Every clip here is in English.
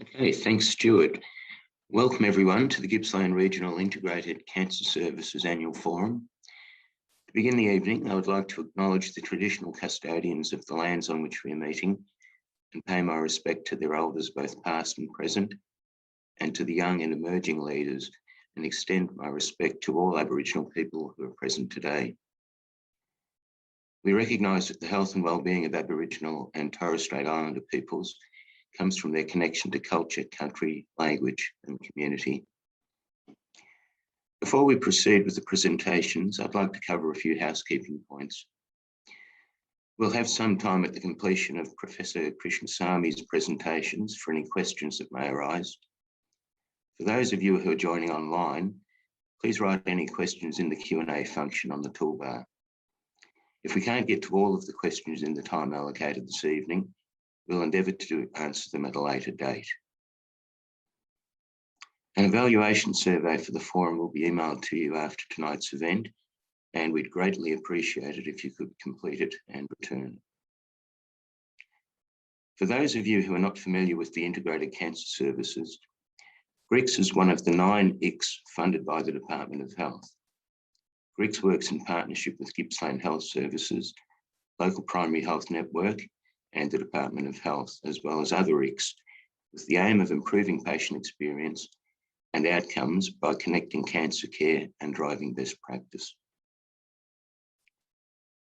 Okay, thanks, Stuart. Welcome everyone to the Gippsland Regional Integrated Cancer Services Annual Forum. To begin the evening, I would like to acknowledge the traditional custodians of the lands on which we are meeting and pay my respect to their elders, both past and present, and to the young and emerging leaders, and extend my respect to all Aboriginal people who are present today. We recognise that the health and well-being of Aboriginal and Torres Strait Islander peoples comes from their connection to culture, country, language, and community. Before we proceed with the presentations, I'd like to cover a few housekeeping points. We'll have some time at the completion of Professor Krishnaswamy's presentations for any questions that may arise. For those of you who are joining online, please write any questions in the Q&A function on the toolbar. If we can't get to all of the questions in the time allocated this evening, we'll endeavour to answer them at a later date. An evaluation survey for the forum will be emailed to you after tonight's event, and we'd greatly appreciate it if you could complete it and return. For those of you who are not familiar with the Integrated Cancer Services, GRICS is one of the 9 ICs funded by the Department of Health. GRICS works in partnership with Gippsland Health Services, Local Primary Health Network, and the Department of Health, as well as other ICs, with the aim of improving patient experience and outcomes by connecting cancer care and driving best practice.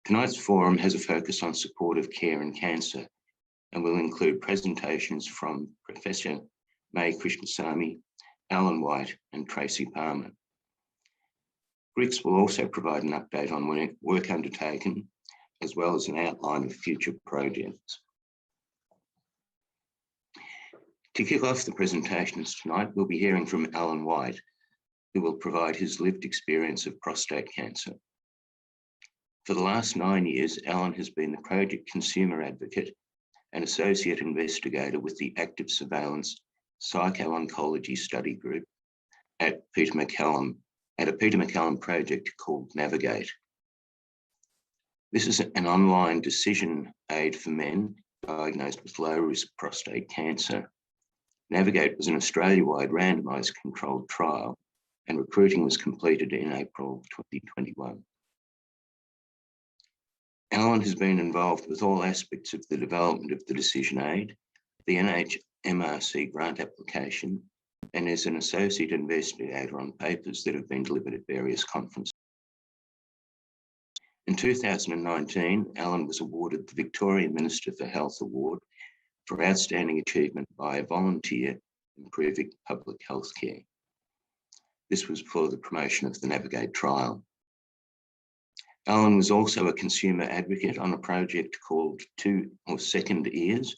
Tonight's forum has a focus on supportive care in cancer and will include presentations from Professor May Krishnaswamy, Alan White, and Tracy Palmer. GRICS will also provide an update on work undertaken, as well as an outline of future projects. To kick off the presentations tonight, we'll be hearing from Alan White, who will provide his lived experience of prostate cancer. For the last 9 years, Alan has been the project consumer advocate and associate investigator with the active surveillance psycho-oncology study group at a Peter MacCallum project called Navigate. This is an online decision aid for men diagnosed with low-risk prostate cancer. Navigate was an Australia-wide randomised controlled trial, and recruiting was completed in April 2021. Alan has been involved with all aspects of the development of the decision aid, the NHMRC grant application, and is an associate investigator on papers that have been delivered at various conferences. In 2019, Alan was awarded the Victorian Minister for Health Award for outstanding achievement by a volunteer improving public health care. This was for the promotion of the Navigate trial. Alan was also a consumer advocate on a project called Second Ears,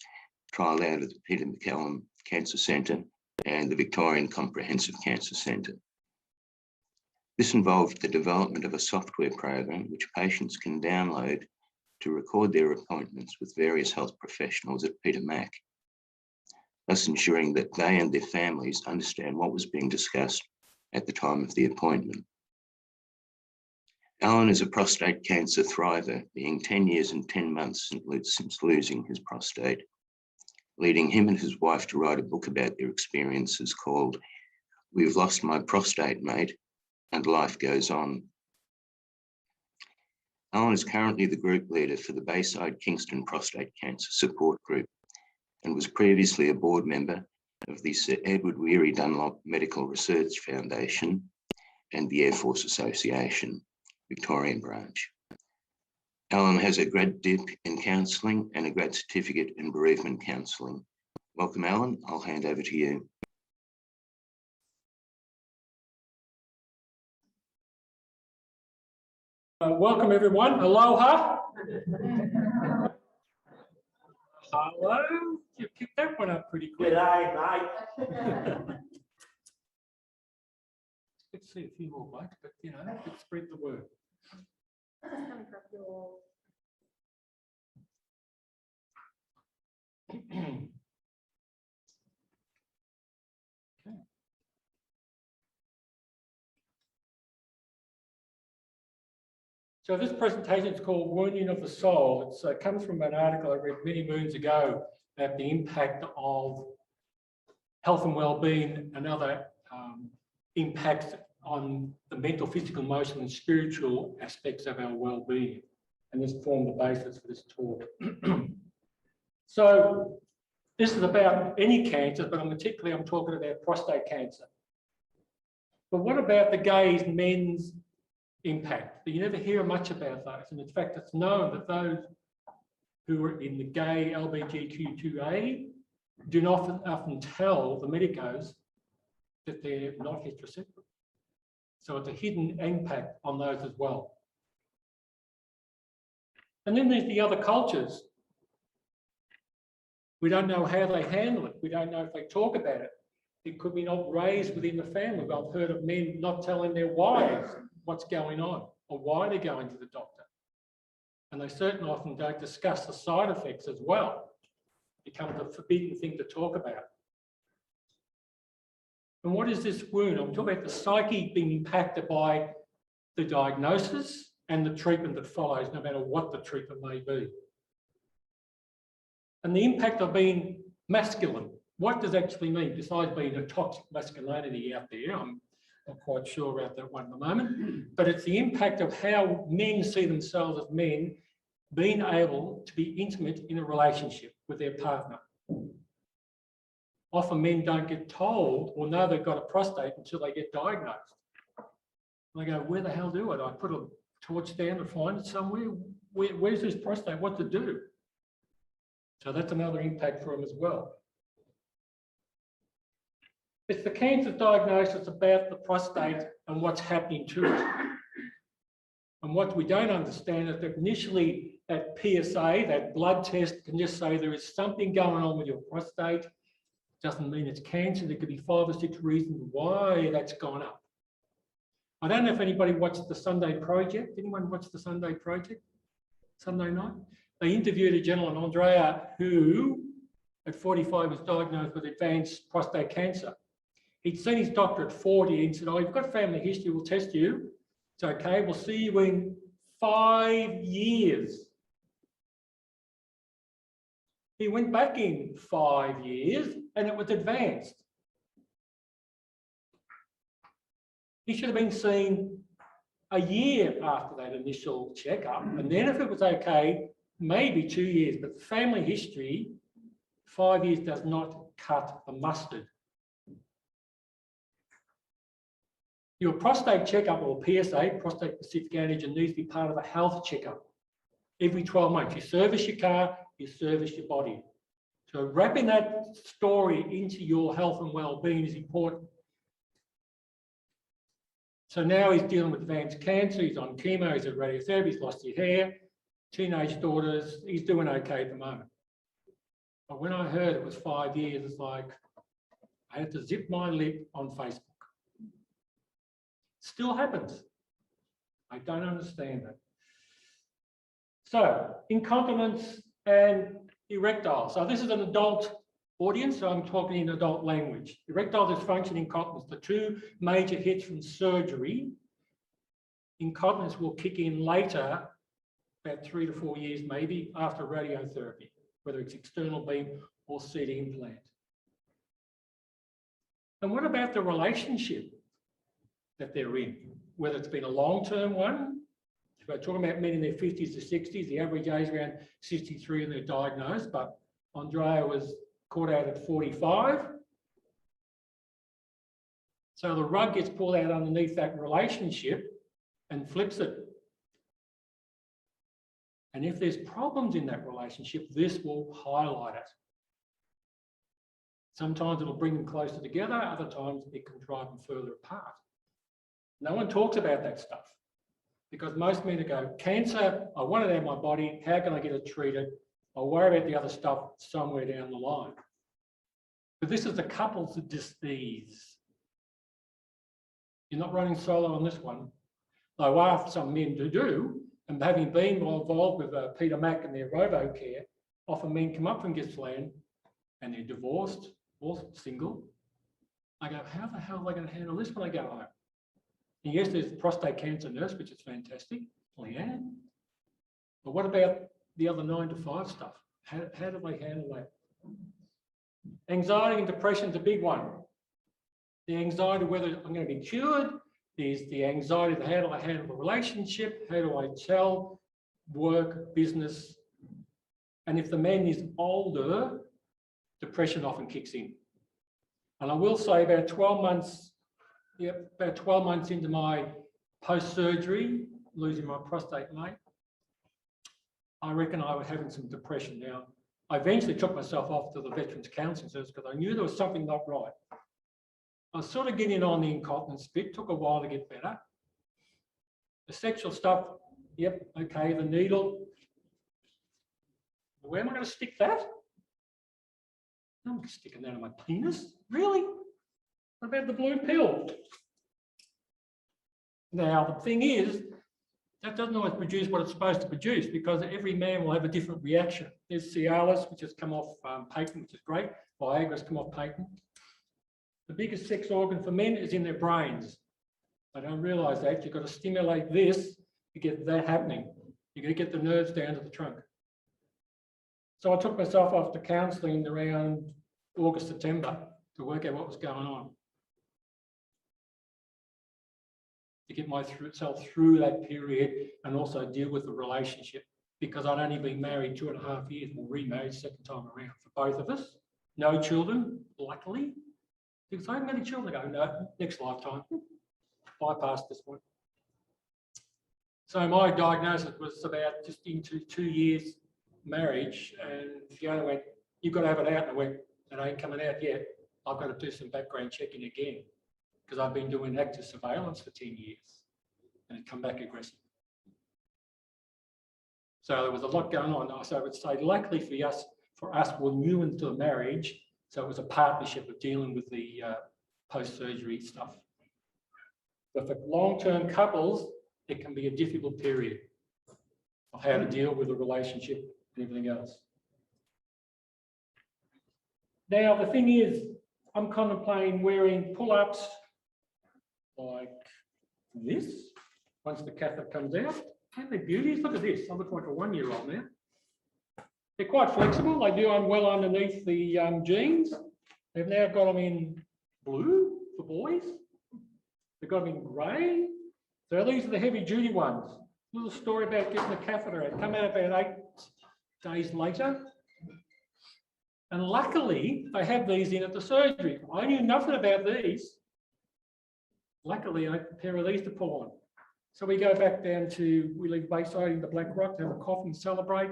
trialled out at the Peter MacCallum Cancer Centre and the Victorian Comprehensive Cancer Centre. This involved the development of a software program which patients can download to record their appointments with various health professionals at Peter Mac, thus ensuring that they and their families understand what was being discussed at the time of the appointment. Alan is a prostate cancer thriver, being 10 years and 10 months since losing his prostate, leading him and his wife to write a book about their experiences called "We've Lost My Prostate, Mate, and Life Goes On." Alan is currently the group leader for the Bayside Kingston Prostate Cancer Support Group and was previously a board member of the Sir Edward Weary Dunlop Medical Research Foundation and the Air Force Association, Victorian branch. Alan has a grad dip in counselling and a grad certificate in bereavement counselling. Welcome, Alan. I'll hand over to you. Welcome, everyone. Aloha. Hello. You picked that one up pretty quick. G'day, mate. Let's see a few more blokes, but let's spread the word. Okay. So this presentation is called Wounding of the Soul. It comes from an article I read many moons ago about the impact of health and well-being and other impacts on the mental, physical, emotional and spiritual aspects of our well-being. And this formed the basis for this talk. So this is about any cancer, but particularly I'm talking about prostate cancer. But what about the gays, men's impact? You never hear much about those. And in fact, it's known that those who are in the gay LGBTQ2A do not often tell the medicos that they're not heterosexual. So it's a hidden impact on those as well. And then there's the other cultures. We don't know how they handle it. We don't know if they talk about it. It could be not raised within the family. I've heard of men not telling their wives what's going on or why they're going to the doctor. And they certainly often don't discuss the side effects as well. It becomes a forbidden thing to talk about. And what is this wound? I'm talking about the psyche being impacted by the diagnosis and the treatment that follows, no matter what the treatment may be. And the impact of being masculine. What does that actually mean, besides being a toxic masculinity out there? I'm not quite sure about that one at the moment. But it's the impact of how men see themselves as men being able to be intimate in a relationship with their partner. Often men don't get told or know they've got a prostate until they get diagnosed. And they go, where the hell do it? I put a torch down to find it somewhere. Where's this prostate? What to do? So that's another impact for them as well. It's the cancer diagnosis about the prostate and what's happening to it. And what we don't understand is that initially that PSA, that blood test, can just say there is something going on with your prostate. Doesn't mean it's cancer. There could be 5 or 6 reasons why that's gone up. I don't know if anybody watched the Sunday Project. Anyone watch the Sunday Project? Sunday night? They interviewed a gentleman, Andrea, who at 45 was diagnosed with advanced prostate cancer. He'd seen his doctor at 40 and said, oh, you've got family history, we'll test you. It's okay, we'll see you in 5 years. He went back in 5 years and it was advanced. He should have been seen a year after that initial checkup. And then if it was okay, maybe 2 years, but the family history, 5 years does not cut the mustard. Your prostate checkup, or PSA, prostate specific antigen, needs to be part of a health checkup. Every 12 months, you service your car, you service your body. So wrapping that story into your health and well-being is important. So now he's dealing with advanced cancer, he's on chemo, he's at radiotherapy, he's lost his hair, teenage daughters, he's doing okay at the moment. But when I heard it was 5 years, it's like, I had to zip my lip on Facebook. Still happens. I don't understand that. So, incontinence and erectile. So this is an adult audience, so I'm talking in adult language. Erectile dysfunction, incontinence, the 2 major hits from surgery. Incontinence will kick in later, about 3 to 4 years maybe, after radiotherapy, whether it's external beam or CT implant. And what about the relationship that they're in? Whether it's been a long-term one, if we're talking about men in their 50s to 60s, the average age is around 63 and they're diagnosed, but Andrea was caught out at 45. So the rug gets pulled out underneath that relationship and flips it. And if there's problems in that relationship, this will highlight it. Sometimes it'll bring them closer together, other times it can drive them further apart. No one talks about that stuff because most men go, cancer, I want it out of my body, how can I get it treated? I'll worry about the other stuff somewhere down the line. But this is a couple's disease. You're not running solo on this one. Though after some men do, and having been involved with Peter Mack and their RoboCare, often men come up from Gippsland and they're divorced or single. I go, how the hell are they going to handle this when I go home? And yes, there's a prostate cancer nurse, which is fantastic, Leanne. But what about the other 9 to 5 stuff? How do they handle that? Anxiety and depression is a big one. The anxiety whether I'm going to be cured. There's the anxiety of how do I handle the relationship? How do I tell work, business? And if the man is older, depression often kicks in. And I will say about 12 months, about 12 months into my post-surgery, losing my prostate, mate, I reckon I was having some depression. Now, I eventually took myself off to the Veterans Counselling Service because I knew there was something not right. I was sort of getting on the incontinence bit, took a while to get better. The sexual stuff, yep, okay, the needle. Where am I going to stick that? I'm sticking that on my penis? Really? What about the blue pill? Now, the thing is, that doesn't always produce what it's supposed to produce because every man will have a different reaction. There's Cialis, which has come off patent, which is great. Viagra's come off patent. The biggest sex organ for men is in their brains. They don't realise that. You've got to stimulate this to get that happening. You've got to get the nerves down to the trunk. So I took myself off to counselling around August, September to work out what was going on. To get myself through that period and also deal with the relationship because I'd only been married 2.5 years and remarried second time around for both of us. No children, luckily. Because I haven't got any children. I go, no, next lifetime. Bypass this one. So my diagnosis was about just into 2 years marriage and Fiona went, you've got to have it out. And I went, it ain't coming out yet. I've got to do some background checking again because I've been doing active surveillance for 10 years and it come back aggressive. So there was a lot going on. So I would say luckily for us, we're new into the marriage. So it was a partnership of dealing with the post-surgery stuff. But for long-term couples, it can be a difficult period of how to deal with a relationship and everything else. Now, the thing is, I'm contemplating wearing pull-ups like this once the catheter comes out. Aren't they beauties? Look at this. I look like a 1-year-old now. They're quite flexible. They do well underneath the jeans. They've now got them in blue for boys. They've got them in grey. So these are the heavy-duty ones. Little story about getting the catheter out. Come out about 8 days later. And luckily, they have these in at the surgery. I knew nothing about these. Luckily, I had a pair of these to pull on. So we go back down to, we leave Bayside into Black Rock to have a coffee and celebrate.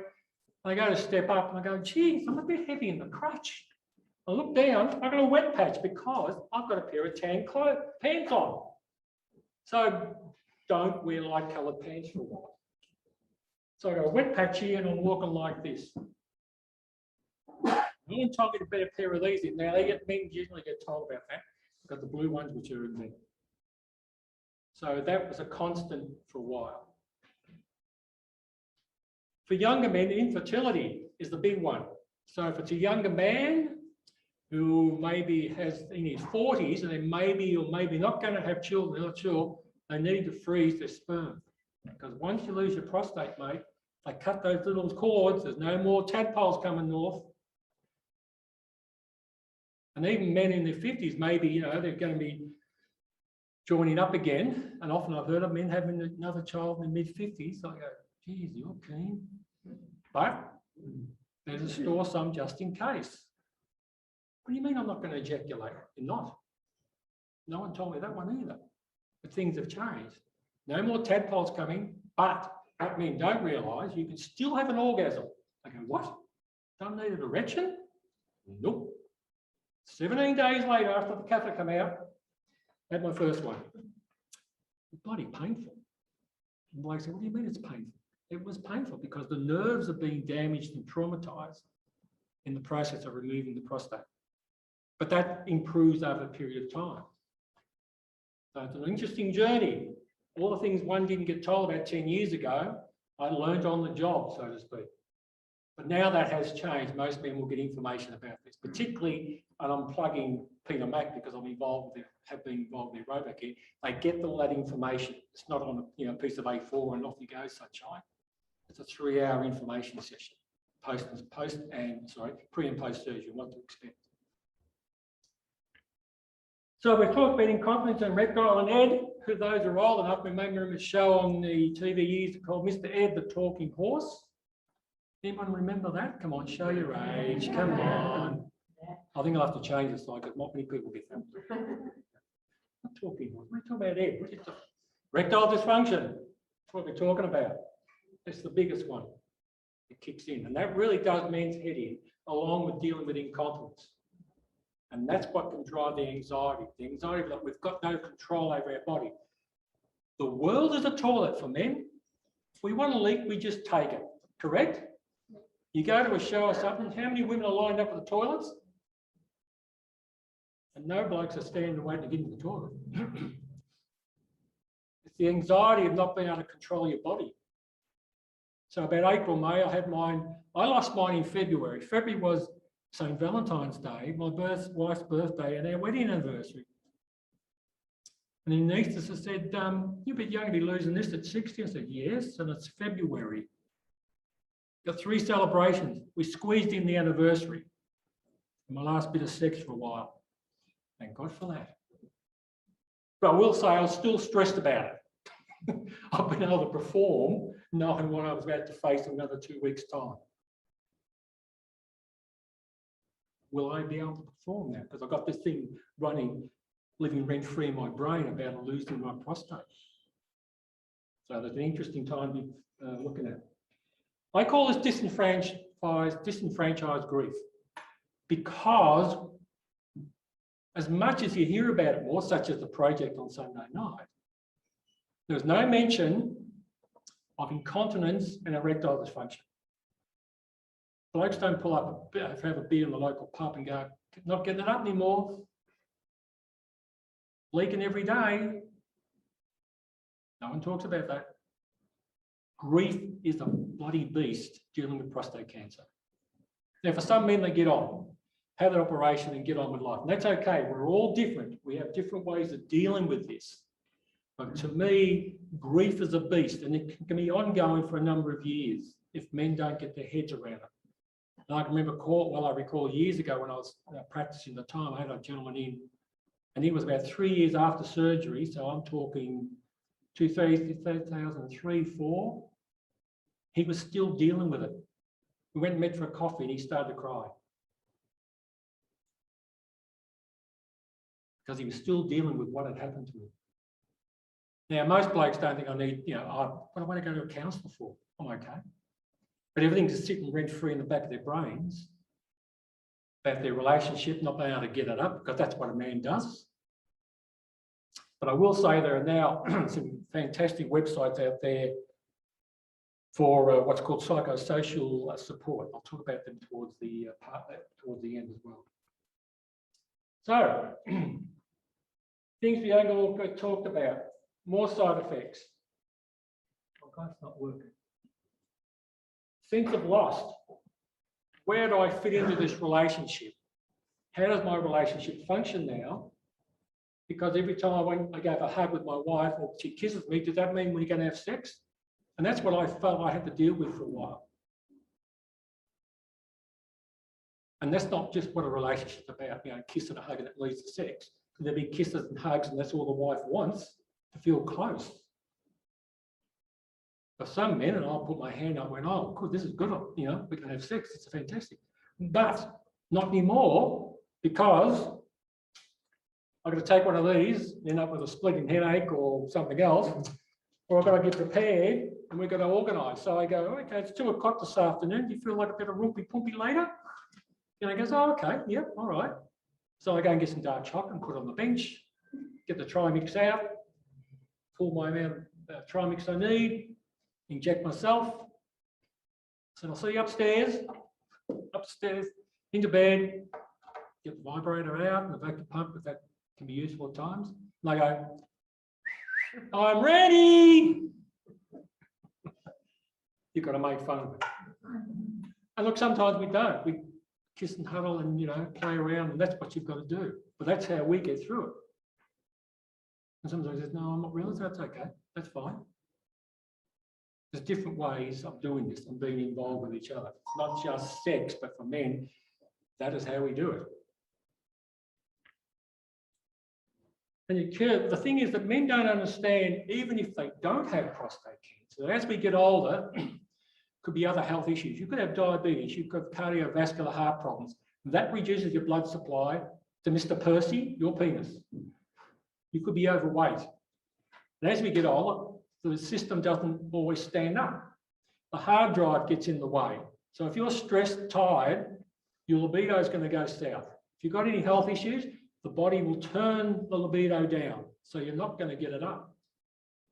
I go to step up and I go, geez, I'm a bit heavy in the crutch. I look down, I've got a wet patch because I've got a pair of tan pants on. So don't wear light coloured pants for a while. So I got a wet patch here and I'm walking like this. No one told me to put a pair of these in. Now, men generally get told about that. I've got the blue ones, which are in there. So that was a constant for a while. For younger men, infertility is the big one. So if it's a younger man who maybe has in his 40s and they maybe or maybe not going to have children, they're not sure, they need to freeze their sperm. Because once you lose your prostate, mate, they cut those little cords, there's no more tadpoles coming north. And even men in their 50s, maybe, they're going to be joining up again. And often I've heard of men having another child in their mid-50s. I go, geez, you're keen. But better store some just in case. What do you mean I'm not going to ejaculate? You're not. No one told me that one either. But things have changed. No more tadpoles coming, but what men don't realise, you can still have an orgasm. I go, what? Don't need an erection? Nope. 17 days later, after the catheter came out, I had my first one. It's bloody painful. And the bloke said, what do you mean it's painful? It was painful because the nerves are being damaged and traumatised in the process of removing the prostate. But that improves over a period of time. So it's an interesting journey. All the things one didn't get told about 10 years ago, I learned on the job, so to speak. But now that has changed. Most men will get information about this, particularly, and I'm plugging Peter Mack because I'm involved with have been involved in aerobic here. They get all that information. It's not on a piece of A4 and off you go, sunshine. It's a 3-hour information session, pre and post surgery, what to expect. So we've talked about incontinence and erectile, and Ed, who those are old enough, we may remember a show on the TV years called Mr. Ed, the Talking Horse. Anyone remember that? Come on, show your age. Come on. I think I'll have to change the slide because not many people get that. Not talking horse. We're talking about Ed. Erectile dysfunction. That's what we're talking about. That's the biggest one. It kicks in, and that really does men's head in, along with dealing with incontinence. And that's what can drive the anxiety. The anxiety that we've got no control over our body. The world is a toilet for men. If we want to leak, we just take it. Correct? You go to a show or something, how many women are lined up at the toilets? And no blokes are standing waiting to get into the toilet. It's the anxiety of not being able to control your body. So about April, May, I had mine. I lost mine in February. February was St. Valentine's Day, my wife's birthday, and our wedding anniversary. And the anaesthetist said, you're a bit young to be losing this at 60. I said, yes, and it's February. Got 3 celebrations. We squeezed in the anniversary. My last bit of sex for a while. Thank God for that. But I will say I was still stressed about it. I've been able to perform knowing what I was about to face in another 2 weeks' time. Will I be able to perform that? Because I've got this thing running, living rent-free in my brain about losing my prostate. So there's an interesting time to be looking at. I call this disenfranchised grief, because as much as you hear about it more, such as the project on Sunday night, there's no mention of incontinence and erectile dysfunction. Blokes don't pull up, have a beer in the local pub and go, not getting it up anymore. Leaking every day. No one talks about that. Grief is a bloody beast dealing with prostate cancer. Now, for some men, they get on, have that operation and get on with life. And that's okay. We're all different. We have different ways of dealing with this. But to me, grief is a beast, and it can be ongoing for a number of years if men don't get their heads around it. And I can remember, I recall years ago when I was practicing the time, I had a gentleman in, and he was about 3 years after surgery. So I'm talking 2003, 4. He was still dealing with it. We went and met for a coffee and he started to cry. Because he was still dealing with what had happened to him. Now, most blokes don't think I need, what do I want to go to a counsellor for? I'm okay. But everything's just sitting rent-free in the back of their brains about their relationship, not being able to get it up, because that's what a man does. But I will say there are now some fantastic websites out there for what's called psychosocial support. I'll talk about them towards the end as well. So, things we ain't all talked about. More side effects. Okay, it's not working. Sense of lost. Where do I fit into this relationship? How does my relationship function now? Because every time I go for a hug with my wife or she kisses me, does that mean we're going to have sex? And that's what I felt I had to deal with for a while. And that's not just what a relationship's about, kiss and a hug and it leads to sex. There'll be kisses and hugs and that's all the wife wants, to feel close. For some men, and I'll put my hand up and went, oh, good, this is good, we can have sex, it's fantastic. But not anymore, because I've got to take one of these, end up with a splitting headache or something else, or I've got to get prepared and we've got to organise. So I go, okay, it's 2 o'clock this afternoon. Do you feel like a bit of rumpy-pumpy later? And he goes, oh, okay, yep, all right. So I go and get some dark chocolate and put it on the bench, get the trimix out, pull my amount of trimix I need, inject myself. So I'll see you upstairs, into bed, get the vibrator out and the vacuum pump, if that can be useful at times. And I go, I'm ready. You've got to make fun of it. And look, sometimes we don't. We kiss and huddle and, play around, and that's what you've got to do. But that's how we get through it. And sometimes I say, no, I'm not really, that's okay. That's fine. There's different ways of doing this and being involved with each other. It's not just sex, but for men, that is how we do it. And the thing is that men don't understand, even if they don't have prostate cancer, as we get older, could be other health issues. You could have diabetes, you could have cardiovascular heart problems. That reduces your blood supply to Mr. Percy, your penis. You could be overweight. And as we get older, the system doesn't always stand up. The hard drive gets in the way. So if you're stressed, tired, your libido is going to go south. If you've got any health issues, the body will turn the libido down. So you're not going to get it up.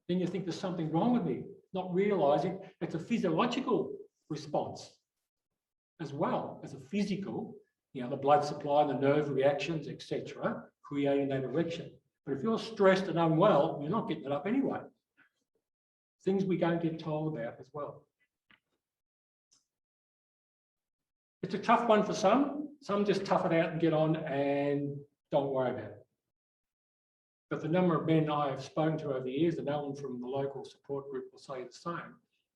Then you think there's something wrong with me, not realizing it's a physiological response as well as a physical, the blood supply, the nerve reactions, etc., creating that erection. But if you're stressed and unwell, you're not getting it up anyway. Things we don't get told about as well. It's a tough one for some. Some just tough it out and get on and don't worry about it. But the number of men I have spoken to over the years, and Alan from the local support group will say the same,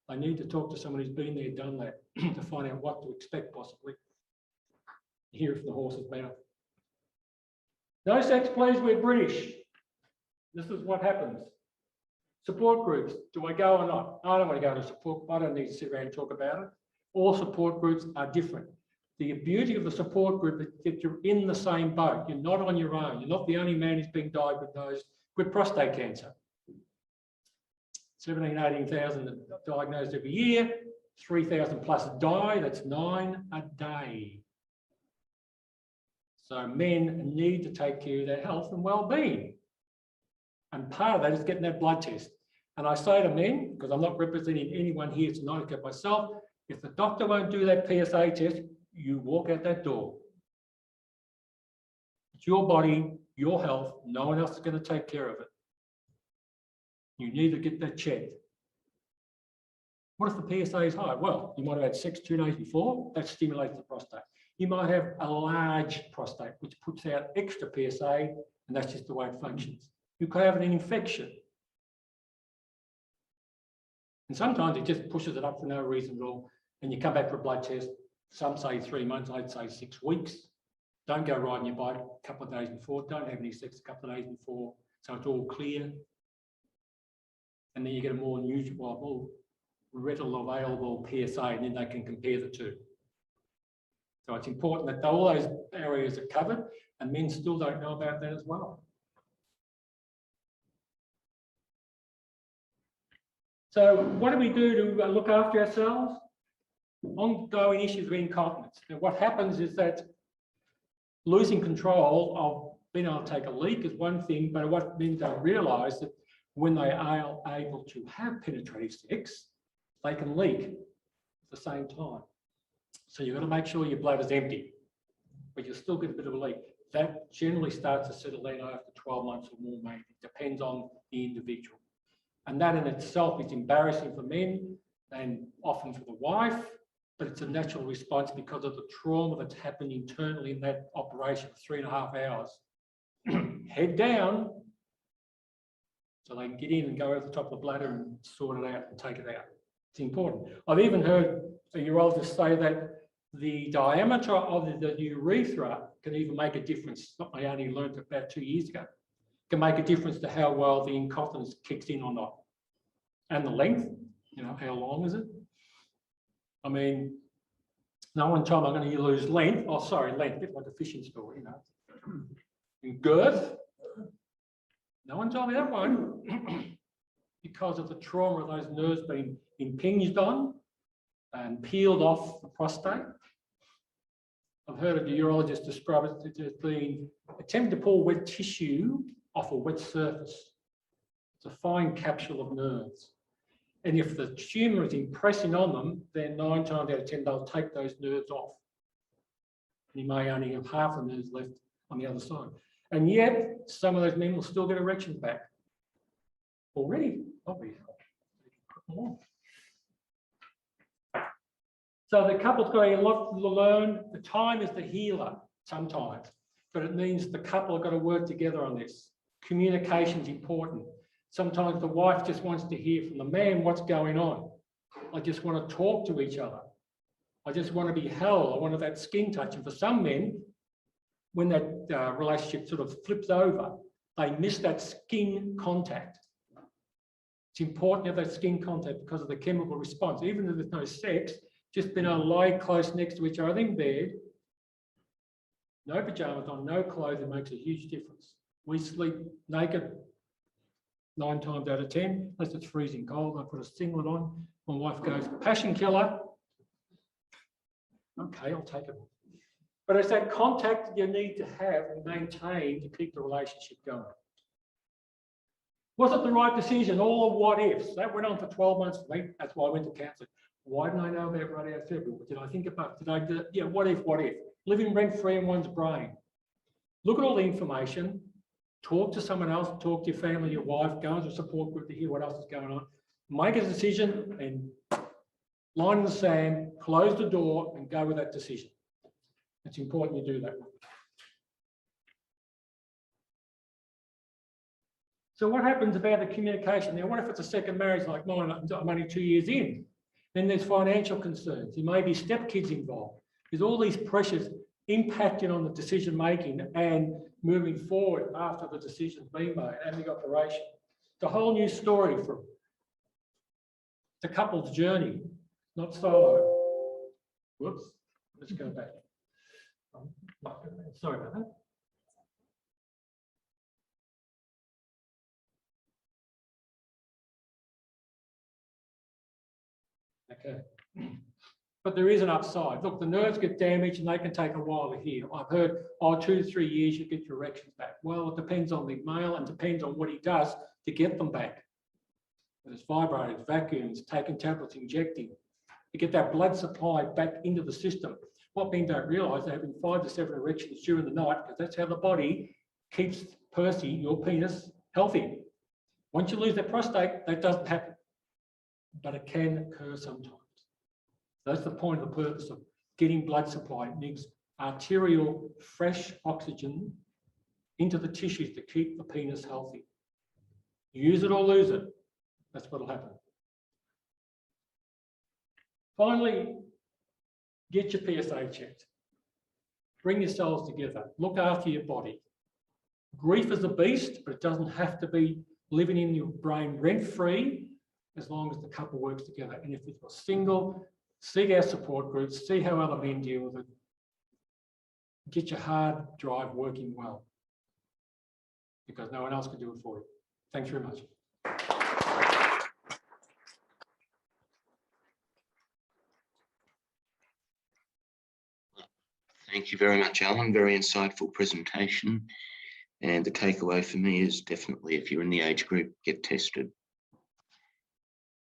I need to talk to someone who's been there, done that, to find out what to expect possibly. Hear it from the horse's mouth. No sex, please, we're British. This is what happens. Support groups, do I go or not? I don't want to go to support, I don't need to sit around and talk about it. All support groups are different. The beauty of the support group is that you're in the same boat. You're not on your own. You're not the only man who's been diagnosed with prostate cancer. 17,000, 18,000 diagnosed every year, 3,000 plus die, that's 9 a day. So men need to take care of their health and well-being. And part of that is getting that blood test. And I say to men, because I'm not representing anyone here tonight except myself, if the doctor won't do that PSA test, you walk out that door. It's your body, your health, no one else is going to take care of it. You need to get that checked. What if the PSA is high? Well, you might have had sex 2 days before, that stimulates the prostate. You might have a large prostate, which puts out extra PSA, and that's just the way it functions. You could have an infection. And sometimes it just pushes it up for no reason at all, and you come back for a blood test. Some say 3 months, I'd say 6 weeks. Don't go riding your bike a couple of days before. Don't have any sex a couple of days before. So it's all clear. And then you get a more neutral, readily available PSA, and then they can compare the two. So it's important that all those areas are covered, and men still don't know about that as well. So what do we do to look after ourselves? Ongoing issues of incontinence. Now, what happens is that losing control of being able to take a leak is one thing, but what men don't realise that when they are able to have penetrative sex, they can leak at the same time. So you've got to make sure your bladder's empty, but you'll still get a bit of a leak. That generally starts to settle down after 12 months or more, maybe. It depends on the individual. And that in itself is embarrassing for men and often for the wife, but it's a natural response because of the trauma that's happened internally in that operation for 3.5 hours. Head down, so they can get in and go over the top of the bladder and sort it out and take it out. It's important. I've even heard a urologist say that the diameter of the urethra can even make a difference. I only learned it about 2 years ago. It can make a difference to how well the incontinence kicks in or not. And the length, how long is it? I mean, no one told me I'm going to lose length. Oh, sorry, length, a bit like a fishing store, And girth. No one told me that one. Because of the trauma of those nerves being impinged on and peeled off the prostate. I've heard of a urologist describe it as being attempting to pull wet tissue off a wet surface. It's a fine capsule of nerves. And if the tumour is impressing on them, then 9 times out of 10, they'll take those nerves off. And you may only have half the nerves left on the other side. And yet, some of those men will still get erections back. Already, probably. So the couple's got a lot to learn. The time is the healer sometimes, but it means the couple have got to work together on this. Communication is important. Sometimes the wife just wants to hear from the man what's going on. I just want to talk to each other. I just want to be held. I want that skin touch. And for some men, when that relationship sort of flips over, they miss that skin contact. It's important to have that skin contact because of the chemical response. Even if there's no sex, just being able to lie close next to each other in bed, no pajamas on, no clothing makes a huge difference. We sleep naked 9 times out of 10, unless it's freezing cold. I put a singlet on. My wife goes, passion killer. Okay, I'll take it. But it's that contact you need to have and maintain to keep the relationship going. Was it the right decision? All the what ifs. That went on for 12 months for me. That's why I went to counselling. Why didn't I know about right out of February? Did I think about, did I do, yeah, what if? Living rent-free in one's brain. Look at all the information, talk to someone else, talk to your family, your wife, go into a support group to hear what else is going on. Make a decision and line in the sand, close the door and go with that decision. It's important you do that. So what happens about the communication? Now, what if it's a second marriage like mine? I'm only 2 years in. Then there's financial concerns. There may be stepkids involved. There's all these pressures impacting on the decision making and moving forward after the decision's been made and the operation. It's a whole new story for the couple's journey, not solo. Whoops, let's go back. Sorry about that. Okay. But there is an upside. Look, the nerves get damaged and they can take a while to heal. I've heard, oh, 2 to 3 years, you get your erections back. Well, it depends on the male and depends on what he does to get them back. There's vibrators, vacuums, taking tablets, injecting. To get that blood supply back into the system. What men don't realise, they're having 5 to 7 erections during the night because that's how the body keeps Percy, your penis, healthy. Once you lose that prostate, that doesn't happen. But it can occur sometimes. That's the point of the purpose of getting blood supply. It needs arterial, fresh oxygen into the tissues to keep the penis healthy. Use it or lose it. That's what will happen. Finally, get your PSA checked. Bring yourselves together. Look after your body. Grief is a beast, but it doesn't have to be living in your brain rent-free as long as the couple works together. And if you're single, seek our support groups, see how other men deal with it. Get your hard drive working well, because no one else can do it for you. Thanks very much. Thank you very much, Alan. Very insightful presentation. And the takeaway for me is definitely, if you're in the age group, get tested.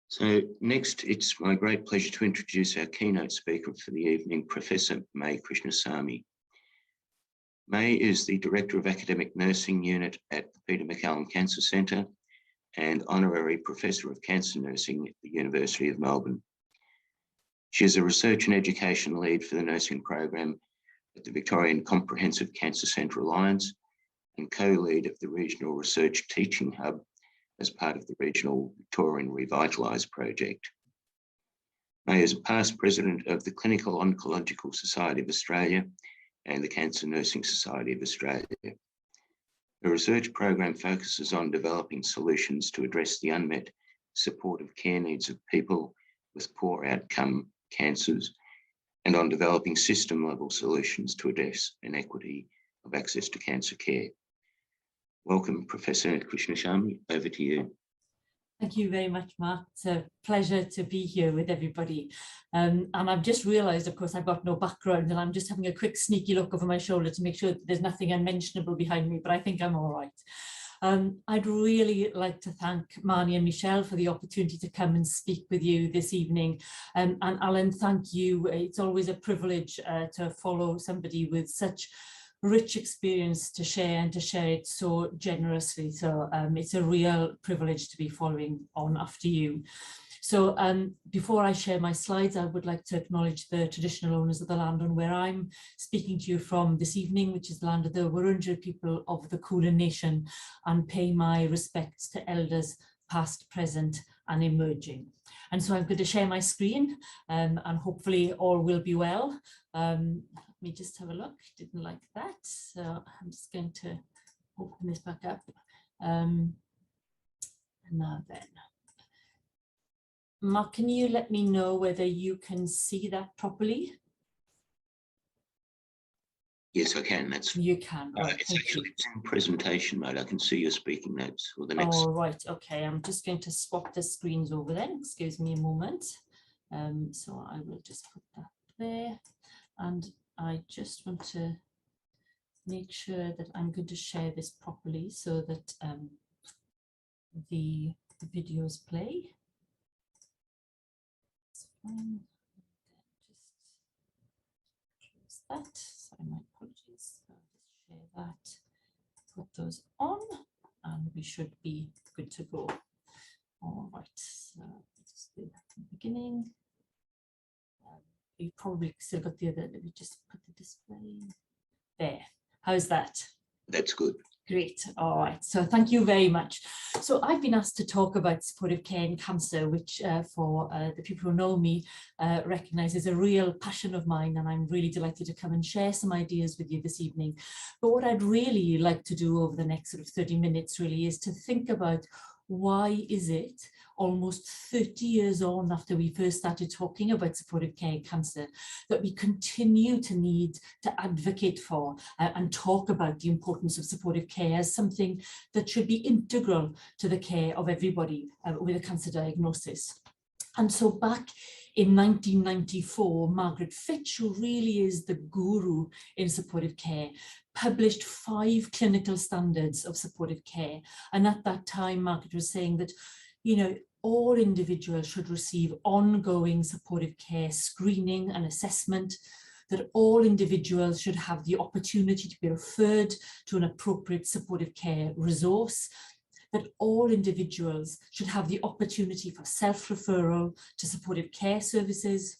So next, it's my great pleasure to introduce our keynote speaker for the evening, Professor May Krishnasamy. May is the Director of Academic Nursing Unit at the Peter MacCallum Cancer Centre and Honorary Professor of Cancer Nursing at the University of Melbourne. She is a Research and Education Lead for the nursing program at the Victorian Comprehensive Cancer Centre Alliance and co-lead of the Regional Research Teaching Hub as part of the Regional Victorian Revitalise project. May is a past president of the Clinical Oncological Society of Australia and the Cancer Nursing Society of Australia. The research program focuses on developing solutions to address the unmet supportive care needs of people with poor outcome cancers and on developing system-level solutions to address inequity of access to cancer care. Welcome, Professor Krishnasamy, over to you. Thank you very much, Mark. It's a pleasure to be here with everybody. And I've just realised, of course, I've got no background and I'm just having a quick sneaky look over my shoulder to make sure that there's nothing unmentionable behind me, but I think I'm all right. I'd really like to thank Marnie and Michelle for the opportunity to come and speak with you this evening. And Alan, thank you. It's always a privilege to follow somebody with such rich experience to share and to share it so generously. So it's a real privilege to be following on after you. So before I share my slides, I would like to acknowledge the traditional owners of the land on where I'm speaking to you from this evening, which is the land of the Wurundjeri people of the Kulin Nation, and pay my respects to elders past, present and emerging. And so I'm going to share my screen and hopefully all will be well. Let me just have a look. Didn't like that. So I'm just going to open this back up. And now then, Mark, can you let me know whether you can see that properly? Yes, I can. That's You can. Right, it's actually it's in presentation mode. I can see your speaking notes or the next. Oh, right. Okay. I'm just going to swap the screens over then. Excuse me a moment. So I will just put that there. And I just want to make sure that I'm going to share this properly so that the videos play. That's fine. Just close that. Sorry, my apologies. I'll just share that. Put those on, and we should be good to go. All right. So let's do that from the beginning. You probably still got the other. Let me just put the display there. How's that? That's good. Great. All right. So thank you very much. So I've been asked to talk about supportive care in cancer, which for the people who know me recognise is a real passion of mine, and I'm really delighted to come and share some ideas with you this evening. But what I'd really like to do over the next sort of 30 minutes really is to think about why is it almost 30 years on after we first started talking about supportive care in cancer that we continue to need to advocate for and talk about the importance of supportive care as something that should be integral to the care of everybody with a cancer diagnosis. And so back in 1994, Margaret Fitch, who really is the guru in supportive care, published 5 clinical standards of supportive care. And at that time, Margaret was saying that, you know, all individuals should receive ongoing supportive care screening and assessment, that all individuals should have the opportunity to be referred to an appropriate supportive care resource, that all individuals should have the opportunity for self-referral to supportive care services,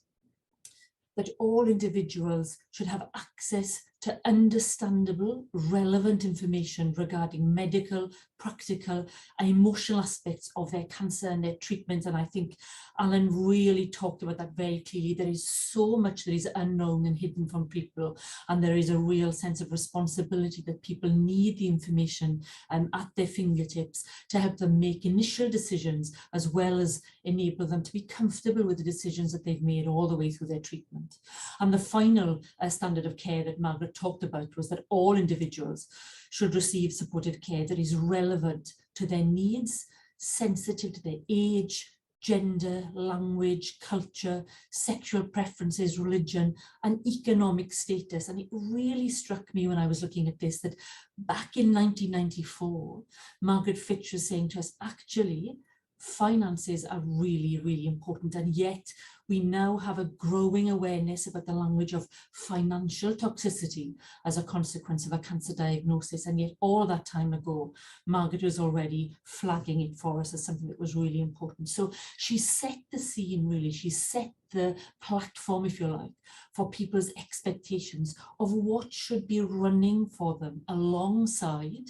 that all individuals should have access to understandable, relevant information regarding medical, practical, and emotional aspects of their cancer and their treatment. And I think Alan really talked about that very clearly. There is so much that is unknown and hidden from people, and there is a real sense of responsibility that people need the information at their fingertips to help them make initial decisions, as well as enable them to be comfortable with the decisions that they've made all the way through their treatment. And the final standard of care that Margaret talked about was that all individuals should receive supportive care that is relevant to their needs, sensitive to their age, gender, language, culture, sexual preferences, religion, and economic status. And it really struck me when I was looking at this that back in 1994, Margaret Fitch was saying to us, actually, finances are really, really important. And yet we now have a growing awareness about the language of financial toxicity as a consequence of a cancer diagnosis. And yet all that time ago, Margaret was already flagging it for us as something that was really important. So she set the scene, really. She set the platform, if you like, for people's expectations of what should be running for them alongside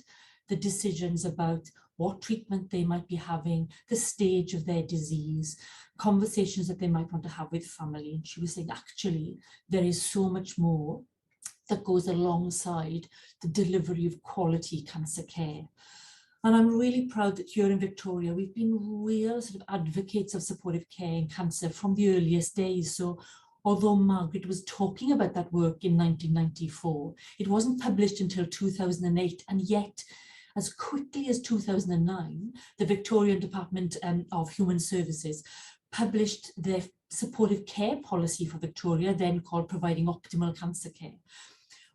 the decisions about what treatment they might be having, the stage of their disease, conversations that they might want to have with family. And she was saying, actually, there is so much more that goes alongside the delivery of quality cancer care. And I'm really proud that here in Victoria, we've been real sort of advocates of supportive care in cancer from the earliest days. So although Margaret was talking about that work in 1994, it wasn't published until 2008, and yet as quickly as 2009, the Victorian Department of Human Services published their supportive care policy for Victoria, then called Providing Optimal Cancer Care,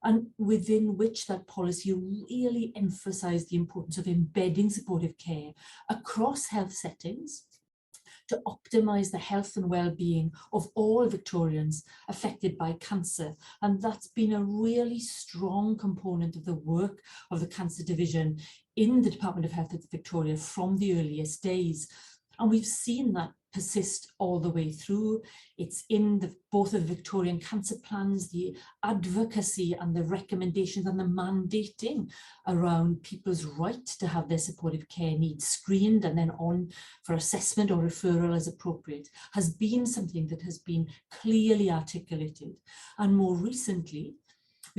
and within which that policy really emphasised the importance of embedding supportive care across health settings to optimise the health and well-being of all Victorians affected by cancer. And that's been a really strong component of the work of the Cancer Division in the Department of Health at Victoria from the earliest days. And we've seen that persist all the way through. It's in both of the Victorian cancer plans, the advocacy and the recommendations and the mandating around people's right to have their supportive care needs screened and then on for assessment or referral as appropriate, has been something that has been clearly articulated. And more recently,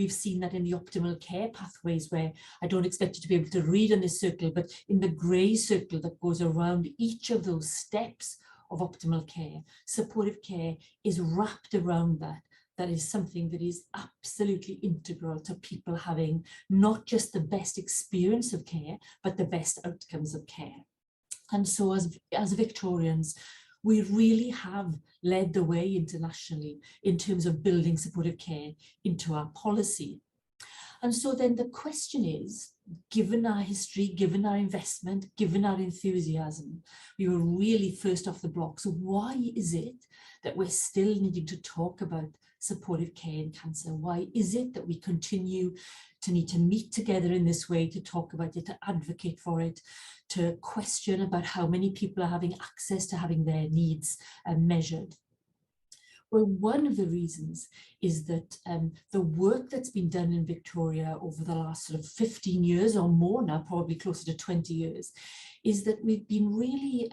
We've seen that in the optimal care pathways, where I don't expect you to be able to read in this circle, but in the grey circle that goes around each of those steps of optimal care, supportive care is wrapped around that. That is something that is absolutely integral to people having not just the best experience of care, but the best outcomes of care. And so as Victorians, we really have led the way internationally in terms of building supportive care into our policy. And so then the question is, given our history, given our investment, given our enthusiasm, we were really first off the blocks. So why is it that we're still needing to talk about supportive care in cancer? Why is it that we continue to need to meet together in this way to talk about it, to advocate for it, to question about how many people are having access to having their needs measured? Well, one of the reasons is that the work that's been done in Victoria over the last sort of 15 years or more now, probably closer to 20 years, is that we've been really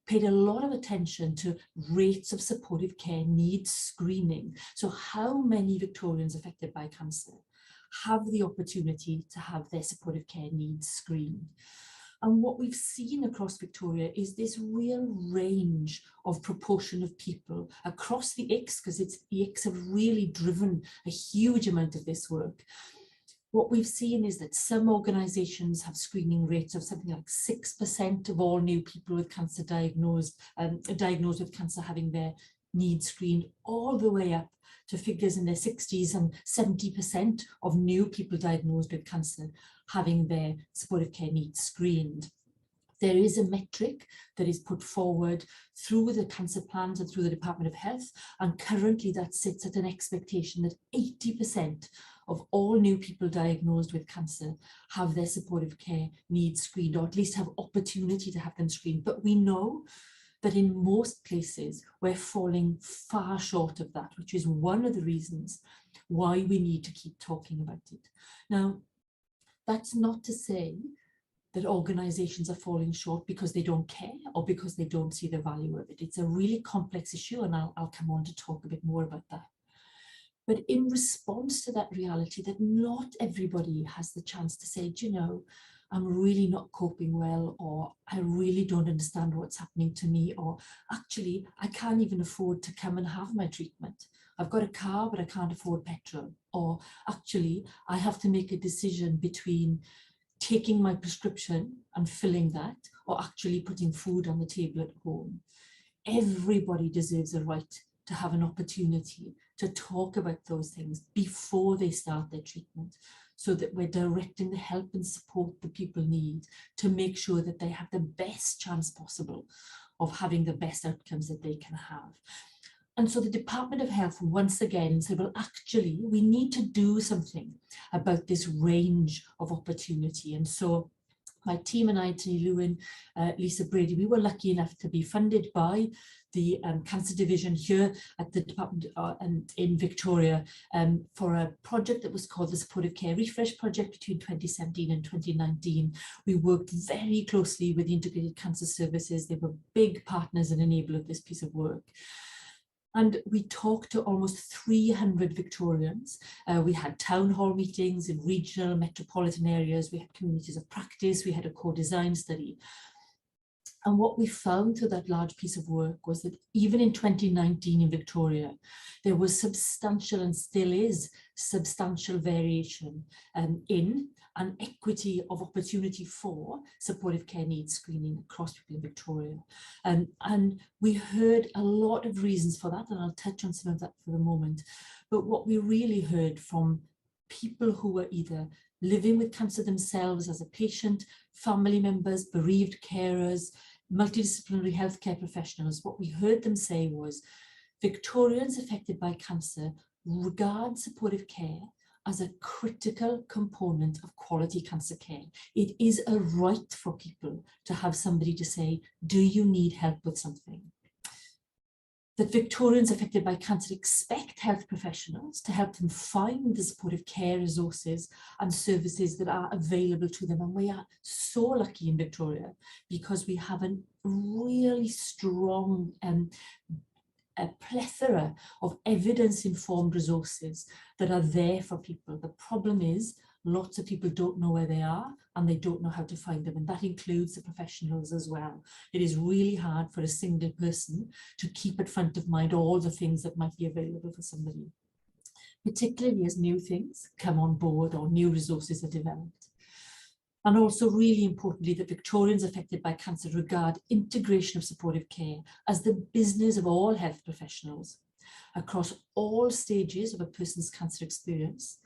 paid a lot of attention to rates of supportive care needs screening. So how many Victorians affected by cancer have the opportunity to have their supportive care needs screened? And what we've seen across Victoria is this real range of proportion of people across the ICS, because the ICS have really driven a huge amount of this work. What we've seen is that some organisations have screening rates of something like 6% of all new people with cancer diagnosed with cancer having their needs screened, all the way up to figures in their 60s and 70% of new people diagnosed with cancer having their supportive care needs screened. There is a metric that is put forward through the cancer plans and through the Department of Health, and currently that sits at an expectation that 80% of all new people diagnosed with cancer have their supportive care needs screened, or at least have opportunity to have them screened. But we know that in most places we're falling far short of that, which is one of the reasons why we need to keep talking about it. Now, that's not to say that organisations are falling short because they don't care or because they don't see the value of it. It's a really complex issue, and I'll come on to talk a bit more about that. But in response to that reality that not everybody has the chance to say, do you know, I'm really not coping well, or I really don't understand what's happening to me, or actually I can't even afford to come and have my treatment. I've got a car, but I can't afford petrol. Or actually I have to make a decision between taking my prescription and filling that, or actually putting food on the table at home. Everybody deserves a right to have an opportunity to talk about those things before they start their treatment, so that we're directing the help and support that people need to make sure that they have the best chance possible of having the best outcomes that they can have. And so the Department of Health once again said, well, actually, we need to do something about this range of opportunity. And so my team and I, Tony Lewin, Lisa Brady, we were lucky enough to be funded by the Cancer Division here at the Department in Victoria for a project that was called the Supportive Care Refresh Project between 2017 and 2019. We worked very closely with the Integrated Cancer Services. They were big partners and enablers of this piece of work. And we talked to almost 300 Victorians. We had town hall meetings in regional, metropolitan areas. We had communities of practice. We had a co-design study. And what we found through that large piece of work was that even in 2019 in Victoria, there was substantial, and still is substantial, variation in and equity of opportunity for supportive care needs screening across people in Victoria. And we heard a lot of reasons for that, and I'll touch on some of that for the moment. But what we really heard from people who were either living with cancer themselves as a patient, family members, bereaved carers, multidisciplinary healthcare professionals, what we heard them say was Victorians affected by cancer regard supportive care as a critical component of quality cancer care. It is a right for people to have somebody to say, do you need help with something? That Victorians affected by cancer expect health professionals to help them find the supportive care resources and services that are available to them. And we are so lucky in Victoria because we have a really strong a plethora of evidence-informed resources that are there for people. The problem is lots of people don't know where they are and they don't know how to find them, and that includes the professionals as well. It is really hard for a single person to keep at front of mind all the things that might be available for somebody, particularly as new things come on board or new resources are developed. And also, really importantly, that Victorians affected by cancer regard integration of supportive care as the business of all health professionals across all stages of a person's cancer experience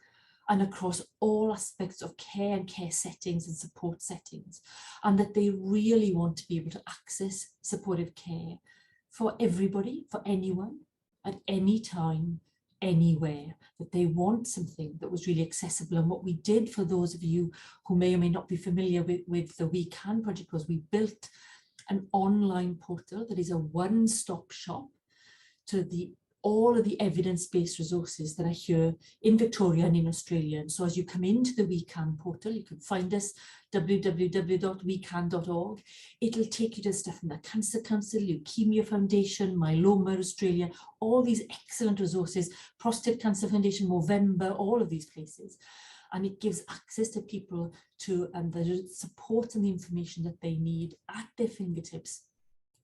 and across all aspects of care and care settings and support settings, and that they really want to be able to access supportive care for everybody, for anyone, at any time, anywhere, that they want something that was really accessible. And what we did, for those of you who may or may not be familiar with the We Can project, was we built an online portal that is a one-stop shop to all of the evidence-based resources that are here in Victoria and in Australia. And so as you come into the We Can portal, you can find us, www.wecan.org. It'll take you to stuff from the Cancer Council, Leukemia Foundation, Myeloma Australia, all these excellent resources, Prostate Cancer Foundation, Movember, all of these places. And it gives access to people to the support and the information that they need at their fingertips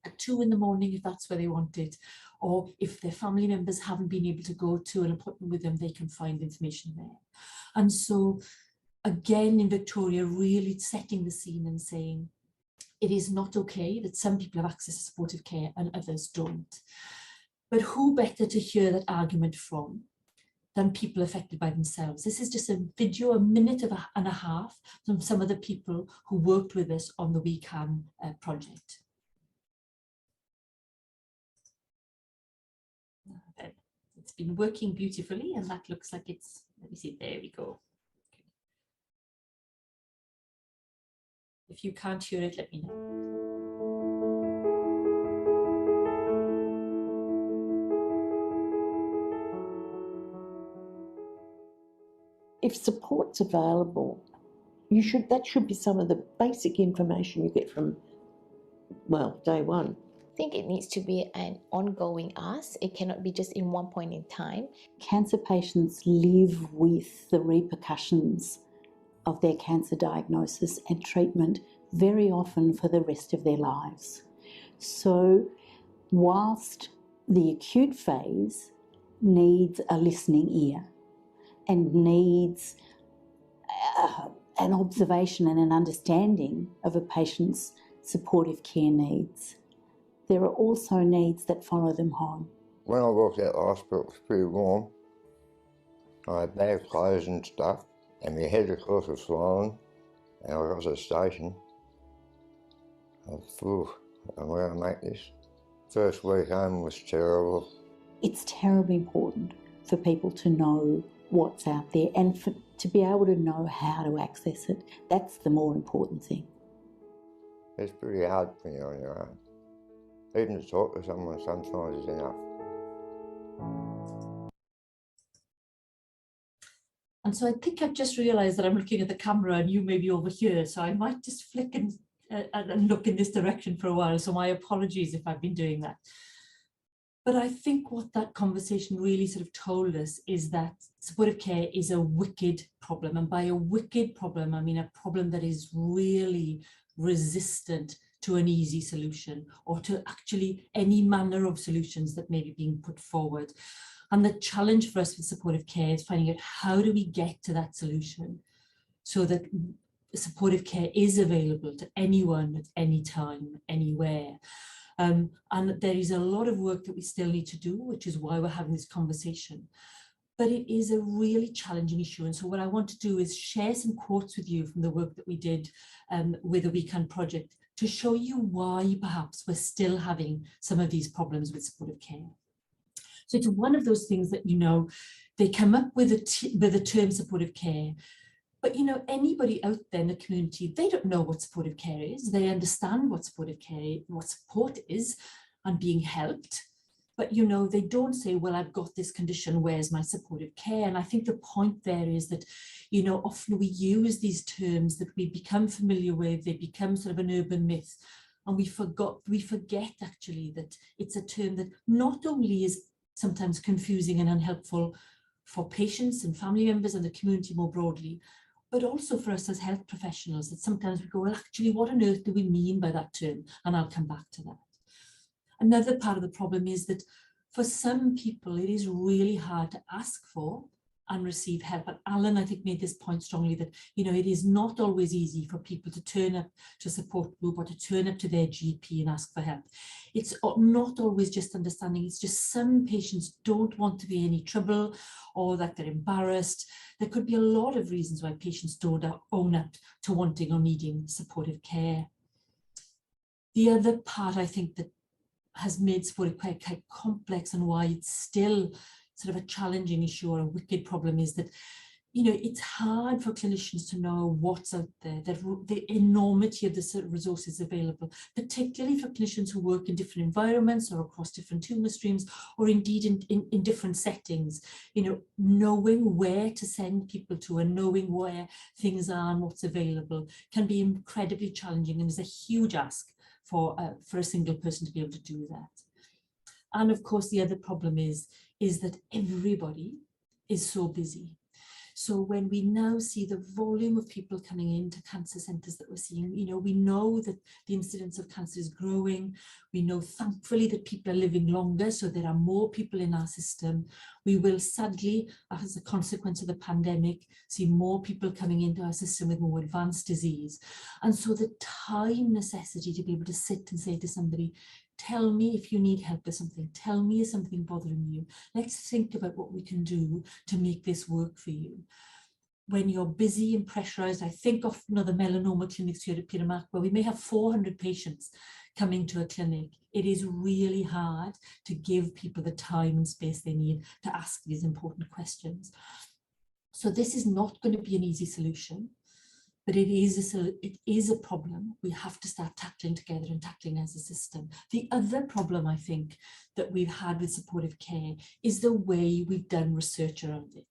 at 2 in the morning, if that's where they want it, or if their family members haven't been able to go to an appointment with them, they can find information there. And so, again, in Victoria, really setting the scene and saying, it is not okay that some people have access to supportive care and others don't. But who better to hear that argument from than people affected by themselves? This is just a video, a minute and a half, from some of the people who worked with us on the We Can project. It's been working beautifully, and that looks like it's, let me see, there we go. Okay. If you can't hear it, let me know. If support's available, that should be some of the basic information you get from, well, day one. I think it needs to be an ongoing ask. It cannot be just in one point in time. Cancer patients live with the repercussions of their cancer diagnosis and treatment very often for the rest of their lives. So whilst the acute phase needs a listening ear and needs an observation and an understanding of a patient's supportive care needs, there are also needs that follow them home. When I walked out of the hospital, it was pretty warm. I had bad clothes and stuff, and my head, of course, was swollen, and I got to the station. I thought, I'm going to make this. First week home was terrible. It's terribly important for people to know what's out there and to be able to know how to access it. That's the more important thing. It's pretty hard when you're on your own. Even to talk to someone sometimes is enough. And so I think I've just realised that I'm looking at the camera and you may be over here, so I might just flick and look in this direction for a while. So my apologies if I've been doing that. But I think what that conversation really sort of told us is that supportive care is a wicked problem. And by a wicked problem, I mean a problem that is really resistant to an easy solution or to actually any manner of solutions that may be being put forward. And the challenge for us with supportive care is finding out how do we get to that solution so that supportive care is available to anyone at any time, anywhere. And there is a lot of work that we still need to do, which is why we're having this conversation. But it is a really challenging issue. And so what I want to do is share some quotes with you from the work that we did with the We Can project to show you why perhaps we're still having some of these problems with supportive care. So it's one of those things that, you know, they come up with the term supportive care, but, you know, anybody out there in the community, they don't know what supportive care is. They understand what supportive care, what support is and being helped. But, you know, they don't say, well, I've got this condition, where's my supportive care? And I think the point there is that, you know, often we use these terms that we become familiar with, they become sort of an urban myth. And we forget actually that it's a term that not only is sometimes confusing and unhelpful for patients and family members and the community more broadly, but also for us as health professionals, that sometimes we go, well, actually, what on earth do we mean by that term? And I'll come back to that. Another part of the problem is that for some people, it is really hard to ask for and receive help. And Alan, I think, made this point strongly that, you know, it is not always easy for people to turn up to a support group or to turn up to their GP and ask for help. It's not always just understanding. It's just some patients don't want to be in any trouble or that they're embarrassed. There could be a lot of reasons why patients don't own up to wanting or needing supportive care. The other part, I think, that has made supportive care quite complex and why it's still sort of a challenging issue or a wicked problem is that, you know, it's hard for clinicians to know what's out there, the enormity of the resources available, particularly for clinicians who work in different environments or across different tumour streams, or indeed in different settings. You know, knowing where to send people to and knowing where things are and what's available can be incredibly challenging and is a huge ask for a single person to be able to do that. And of course, the other problem is that everybody is so busy. So when we now see the volume of people coming into cancer centres that we're seeing, you know, we know that the incidence of cancer is growing. We know, thankfully, that people are living longer, so there are more people in our system. We will sadly, as a consequence of the pandemic, see more people coming into our system with more advanced disease. And so the time necessity to be able to sit and say to somebody, tell me if you need help with something, tell me is something bothering you. Let's think about what we can do to make this work for you. When you're busy and pressurized, I think of, you know, the melanoma clinics here at Peter Mac, where we may have 400 patients coming to a clinic. It is really hard to give people the time and space they need to ask these important questions. So this is not going to be an easy solution, but it is a problem we have to start tackling together and tackling as a system. The other problem, I think, that we've had with supportive care is the way we've done research around it.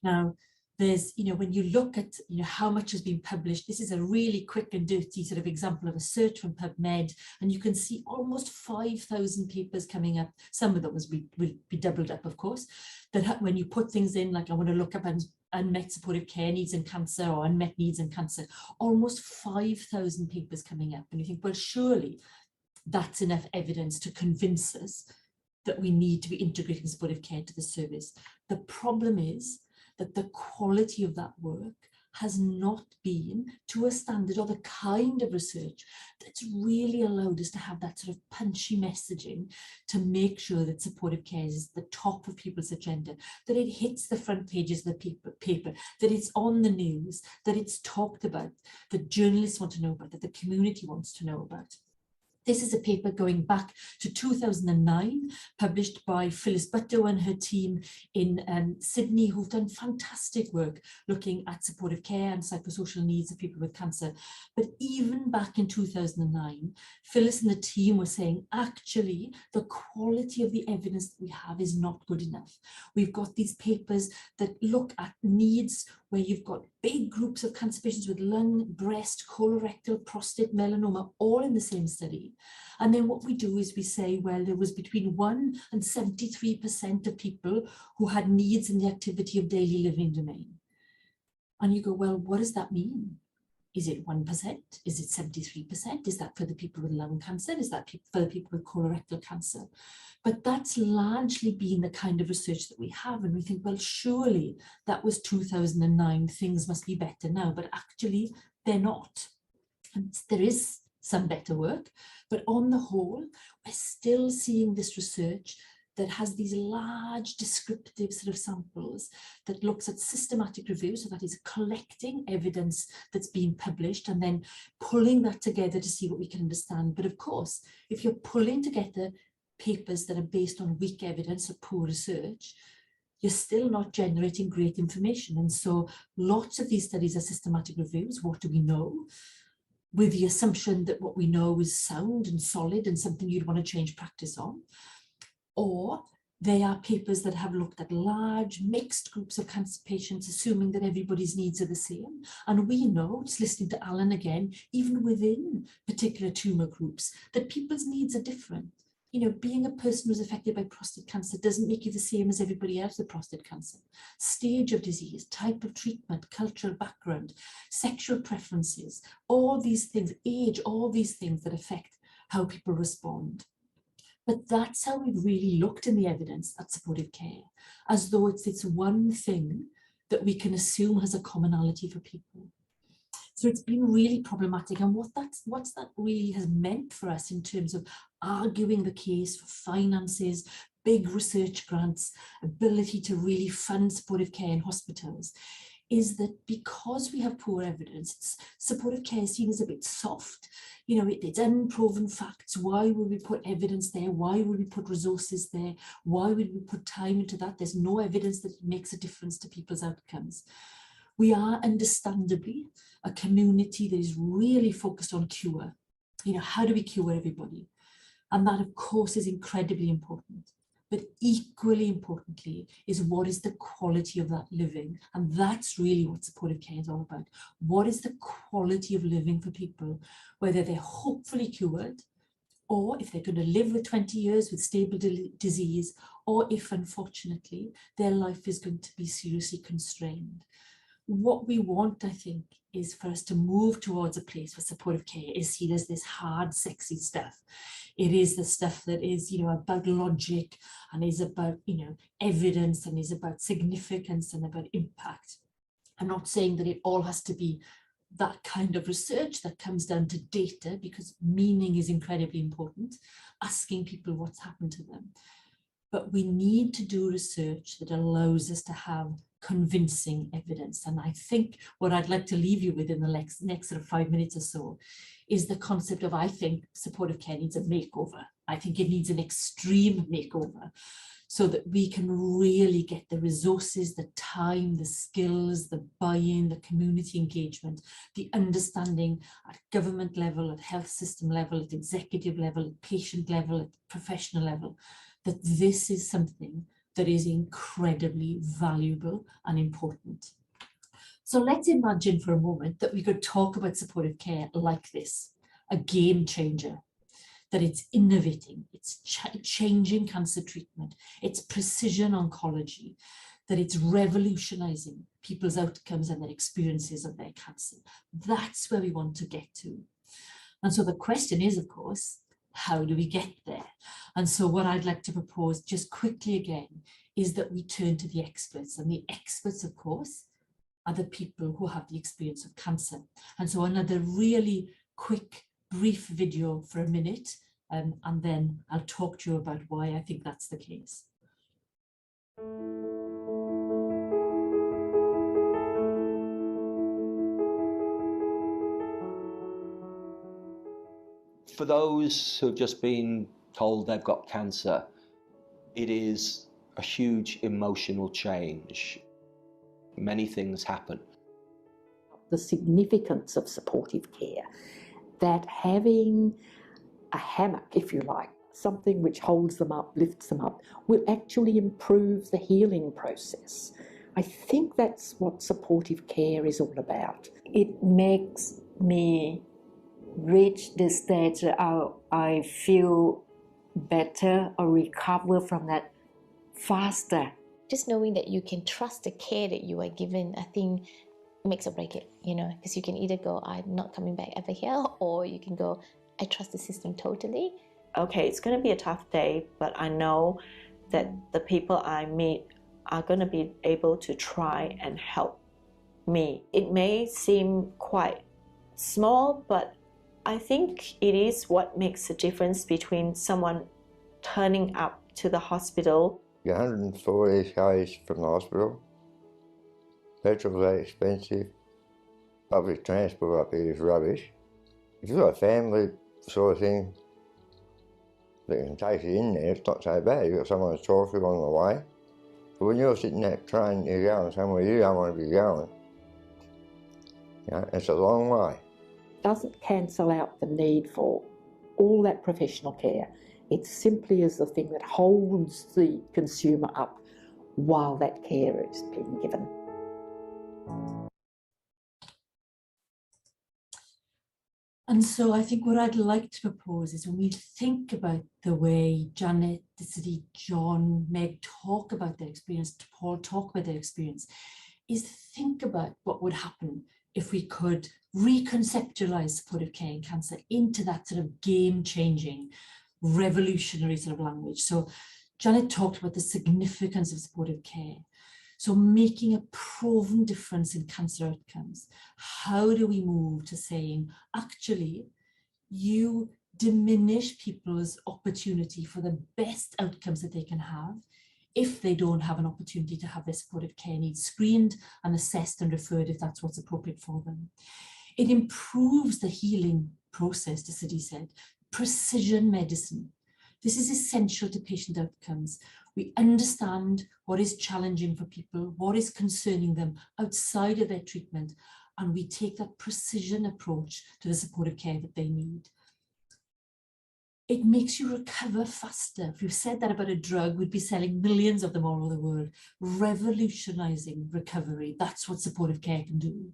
Now, there's, you know, when you look at, you know, how much has been published, this is a really quick and dirty sort of example of a search from PubMed, and you can see almost 5,000 papers coming up. Some of those will be doubled up, of course, that when you put things in, like I want to look up unmet supportive care needs in cancer or unmet needs in cancer, almost 5,000 papers coming up. And you think, well, surely that's enough evidence to convince us that we need to be integrating supportive care to the service. The problem is that the quality of that work has not been to a standard or the kind of research that's really allowed us to have that sort of punchy messaging to make sure that supportive care is at the top of people's agenda, that it hits the front pages of the paper, that it's on the news, that it's talked about, that journalists want to know about, that the community wants to know about. This is a paper going back to 2009, published by Phyllis Butto and her team in Sydney, who've done fantastic work looking at supportive care and psychosocial needs of people with cancer. But even back in 2009, Phyllis and the team were saying, actually, the quality of the evidence that we have is not good enough. We've got these papers that look at needs where you've got big groups of cancer patients with lung, breast, colorectal, prostate, melanoma, all in the same study. And then what we do is we say, well, there was between 1% and 73% of people who had needs in the activity of daily living domain. And you go, well, what does that mean? Is it 1%? Is it 73%? Is that for the people with lung cancer? Is that for the people with colorectal cancer? But that's largely been the kind of research that we have. And we think, well, surely that was 2009. Things must be better now. But actually, they're not. And there is some better work. But on the whole, we're still seeing this research that has these large descriptive sort of samples that looks at systematic review, so that is collecting evidence that's been published and then pulling that together to see what we can understand. But of course, if you're pulling together papers that are based on weak evidence or poor research, you're still not generating great information. And so lots of these studies are systematic reviews. What do we know? With the assumption that what we know is sound and solid and something you'd want to change practice on. Or They are papers that have looked at large mixed groups of cancer patients, assuming that everybody's needs are the same. And we know, just listening to Alan again, even within particular tumour groups, that people's needs are different. You know, being a person who's affected by prostate cancer doesn't make you the same as everybody else with prostate cancer. Stage of disease, type of treatment, cultural background, sexual preferences, all these things, age, all these things that affect how people respond. But that's how we've really looked in the evidence at supportive care, as though it's this one thing that we can assume has a commonality for people. So it's been really problematic. And what that really has meant for us in terms of arguing the case for finances, big research grants, ability to really fund supportive care in hospitals, is that because we have poor evidence, supportive care is seen as a bit soft. You know, it's unproven facts. Why would we put evidence there? Why would we put resources there? Why would we put time into that? There's no evidence that it makes a difference to people's outcomes. We are understandably a community that is really focused on cure. You know, how do we cure everybody? And that, of course, is incredibly important. But equally importantly is what is the quality of that living? And that's really what supportive care is all about. What is the quality of living for people, whether they're hopefully cured, or if they're going to live with 20 years with stable disease, or if, unfortunately, their life is going to be seriously constrained. What we want, I think, is for us to move towards a place where supportive care is seen as this hard, sexy stuff. It is the stuff that is, you know, about logic and is about, you know, evidence and is about significance and about impact. I'm not saying that it all has to be that kind of research that comes down to data, because meaning is incredibly important, asking people what's happened to them. But we need to do research that allows us to have convincing evidence. And I think what I'd like to leave you with in the next sort of 5 minutes or so is the concept of, I think supportive care needs a makeover. I think it needs an extreme makeover so that we can really get the resources, the time, the skills, the buy-in, the community engagement, the understanding at government level, at health system level, at executive level, at patient level, at professional level, that this is something that is incredibly valuable and important. So let's imagine for a moment that we could talk about supportive care like this, a game changer, that it's innovating, it's changing cancer treatment, it's precision oncology, that it's revolutionizing people's outcomes and their experiences of their cancer. That's where we want to get to. And so the question is, of course, how do we get there? And so what I'd like to propose just quickly again is that we turn to the experts. And the experts, of course, are the people who have the experience of cancer. And so another really quick, brief video for a minute, and then I'll talk to you about why I think that's the case. For those who have just been told they've got cancer, it is a huge emotional change. Many things happen. The significance of supportive care, that having a hammock, if you like, something which holds them up, lifts them up, will actually improve the healing process. I think that's what supportive care is all about. It makes me reach the stage I feel better or recover from that faster. Just knowing that you can trust the care that you are given, I think makes or break it, you know, because you can either go, I'm not coming back ever here, or you can go, I trust the system totally. Okay, it's going to be a tough day, but I know that the people I meet are going to be able to try and help me. It may seem quite small, but I think it is what makes a difference between someone turning up to the hospital. You're 140 k's from the hospital. Petrol's very expensive. Public transport up here is rubbish. If you've got a family sort of thing that can take you in there, it's not so bad. You've got someone to talk to on the way. But when you're sitting in that train, you're going somewhere you don't want to be going. You know, it's a long way. Doesn't cancel out the need for all that professional care. It simply is the thing that holds the consumer up while that care is being given. And so I think what I'd like to propose is when we think about the way Janet, City, John, Meg talk about their experience, Paul talk about their experience, is think about what would happen if we could reconceptualize supportive care in cancer into that sort of game-changing, revolutionary sort of language. So Janet talked about the significance of supportive care. So making a proven difference in cancer outcomes. How do we move to saying, actually, you diminish people's opportunity for the best outcomes that they can have if they don't have an opportunity to have their supportive care needs screened and assessed and referred if that's what's appropriate for them. It improves the healing process, the city said. Precision medicine. This is essential to patient outcomes. We understand what is challenging for people, what is concerning them outside of their treatment, and we take that precision approach to the supportive care that they need. It makes you recover faster. If you said that about a drug, we'd be selling millions of them all over the world. Revolutionizing recovery. That's what supportive care can do.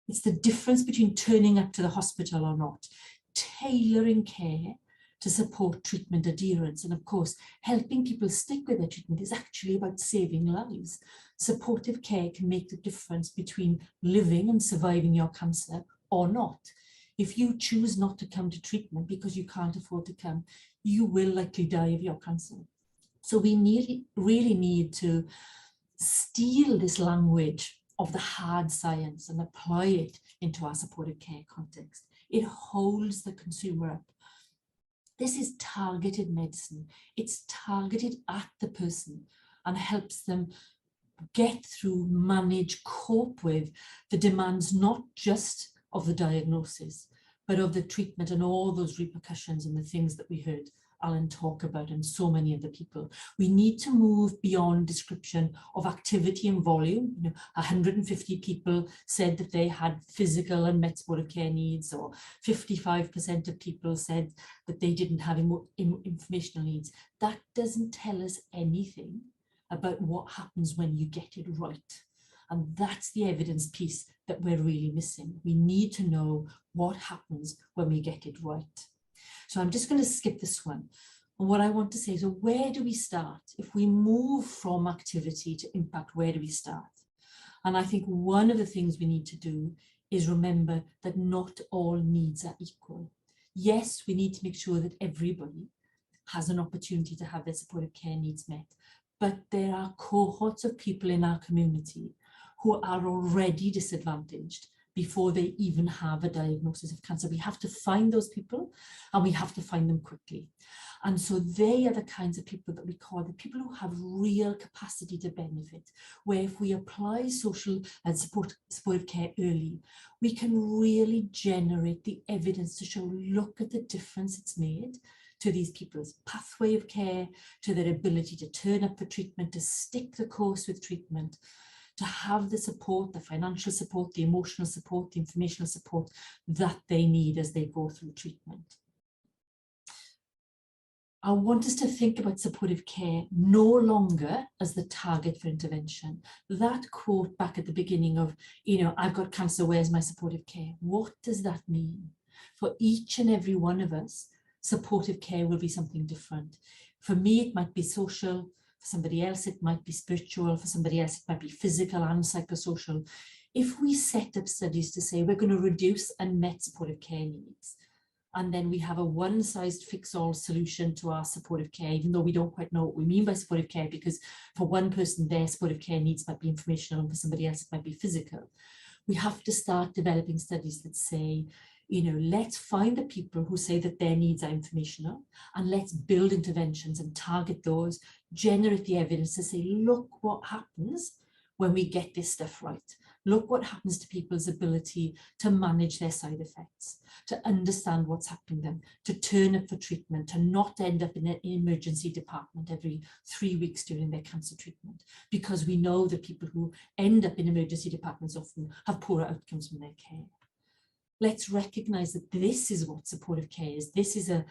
It's the difference between turning up to the hospital or not. Tailoring care to support treatment adherence. And of course, helping people stick with their treatment is actually about saving lives. Supportive care can make the difference between living and surviving your cancer or not. If you choose not to come to treatment because you can't afford to come, you will likely die of your cancer. So we really need to steal this language of the hard science and apply it into our supportive care context. It holds the consumer up. This is targeted medicine. It's targeted at the person and helps them get through, manage, cope with the demands, not just of the diagnosis, but of the treatment and all those repercussions and the things that we heard Alan talk about and so many of the people. We need to move beyond description of activity and volume. 150 people said that they had physical and supportive care needs, or 55% of people said that they didn't have informational needs. That doesn't tell us anything about what happens when you get it right. And that's the evidence piece that we're really missing. We need to know what happens when we get it right. So I'm just going to skip this one. And what I want to say is, where do we start? If we move from activity to impact, where do we start? And I think one of the things we need to do is remember that not all needs are equal. Yes, we need to make sure that everybody has an opportunity to have their supportive care needs met. But there are cohorts of people in our community who are already disadvantaged before they even have a diagnosis of cancer. We have to find those people, and we have to find them quickly. And so they are the kinds of people that we call the people who have real capacity to benefit, where if we apply social and supportive care early, we can really generate the evidence to show, look at the difference it's made to these people's pathway of care, to their ability to turn up for treatment, to stick the course with treatment, to have the support, the financial support, the emotional support, the informational support that they need as they go through treatment. I want us to think about supportive care no longer as the target for intervention. That quote back at the beginning of, I've got cancer, where's my supportive care? What does that mean? For each and every one of us, supportive care will be something different. For me, it might be social. For somebody else, it might be spiritual. For somebody else, it might be physical and psychosocial. If we set up studies to say we're going to reduce unmet supportive care needs, and then we have a one-size-fits-all solution to our supportive care, even though we don't quite know what we mean by supportive care, because for one person, their supportive care needs might be informational, and for somebody else, it might be physical. We have to start developing studies that say, let's find the people who say that their needs are informational, and let's build interventions and target those, generate the evidence to say, look what happens when we get this stuff right. Look what happens to people's ability to manage their side effects, to understand what's happening to them, to turn up for treatment, to not end up in an emergency department every 3 weeks during their cancer treatment, because we know that people who end up in emergency departments often have poorer outcomes from their care. Let's recognize that this is what supportive care is. This is a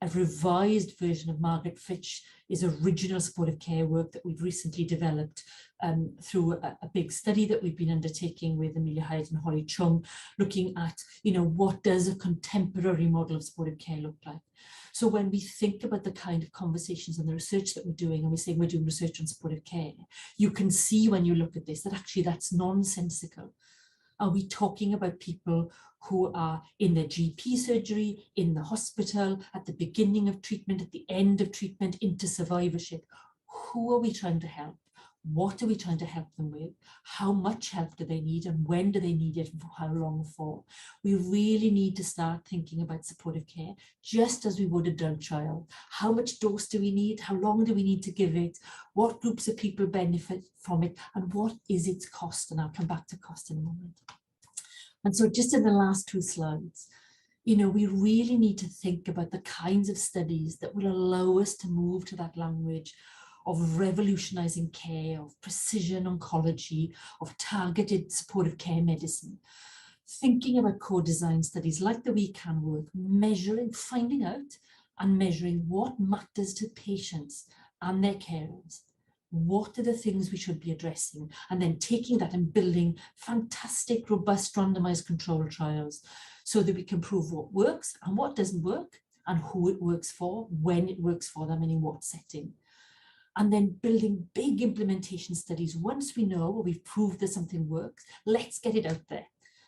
a revised version of Margaret Fitch's original supportive care work that we've recently developed through a big study that we've been undertaking with Amelia Hyde and Holly Chung, looking at, what does a contemporary model of supportive care look like? So when we think about the kind of conversations and the research that we're doing, and we say we're doing research on supportive care, you can see when you look at this that actually that's nonsensical. Are we talking about people who are in their GP surgery, in the hospital, at the beginning of treatment, at the end of treatment, into survivorship? Who are we trying to help? What are we trying to help them with? How much help do they need, and when do they need it, and for how long for? We really need to start thinking about supportive care just as we would a drug child. How much dose do we need? How long do we need to give it? What groups of people benefit from it? And what is its cost? And I'll come back to cost in a moment. And so just in the last 2 slides, we really need to think about the kinds of studies that will allow us to move to that language of revolutionizing care, of precision oncology, of targeted supportive care medicine. Thinking about co-design studies like the We Can work, measuring, finding out and measuring what matters to patients and their carers. What are the things we should be addressing? And then taking that and building fantastic, robust, randomized control trials so that we can prove what works and what doesn't work, and who it works for, when it works for them, and in what setting. And then building big implementation studies. Once we know or we've proved that something works, let's get it out there.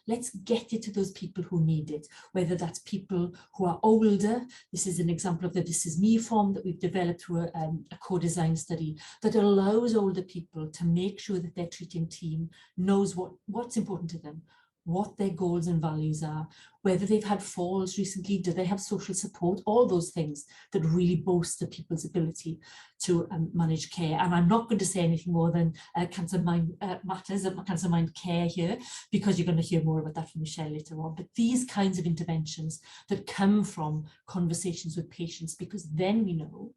Let's get it to those people who need it, whether that's people who are older. This is an example of the This Is Me form that we've developed through a co-design study that allows older people to make sure that their treating team knows what's important to them, what their goals and values are, whether they've had falls recently, do they have social support, all those things that really bolster people's ability to manage care. And I'm not going to say anything more than Cancer Mind Matters and Cancer Mind Care here, because you're going to hear more about that from Michelle later on. But these kinds of interventions that come from conversations with patients, because then we know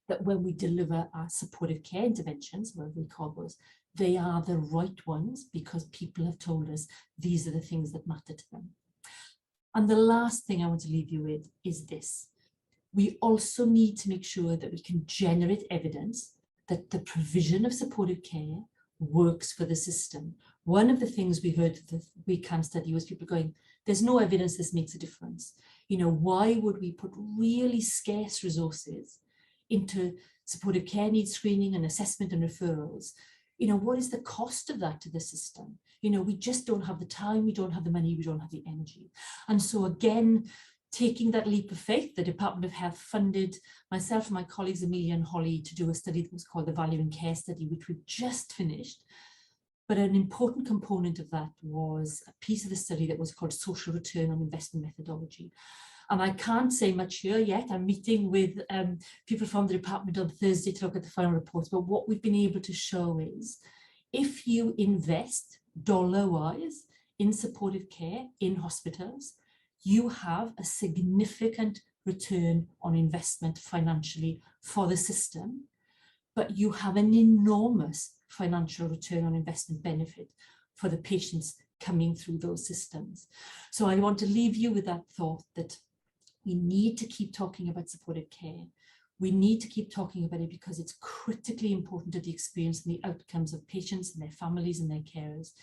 that when we deliver our supportive care interventions, whatever we call those, they are the right ones because people have told us these are the things that matter to them. And the last thing I want to leave you with is this. We also need to make sure that we can generate evidence that the provision of supportive care works for the system. One of the things we heard at the We Can study was people going, there's no evidence this makes a difference. Why would we put really scarce resources into supportive care needs screening and assessment and referrals? What is the cost of that to the system? We just don't have the time, we don't have the money, we don't have the energy. And so again, taking that leap of faith, the Department of Health funded myself and my colleagues Amelia and Holly to do a study that was called the Value in Care Study, which we've just finished. But an important component of that was a piece of the study that was called Social Return on Investment Methodology. And I can't say much here yet. I'm meeting with people from the department on Thursday to look at the final reports. But what we've been able to show is if you invest dollar-wise in supportive care in hospitals, you have a significant return on investment financially for the system, but you have an enormous financial return on investment benefit for the patients coming through those systems. So I want to leave you with that thought that we need to keep talking about supportive care. We need to keep talking about it because it's critically important to the experience and the outcomes of patients and their families and their carers.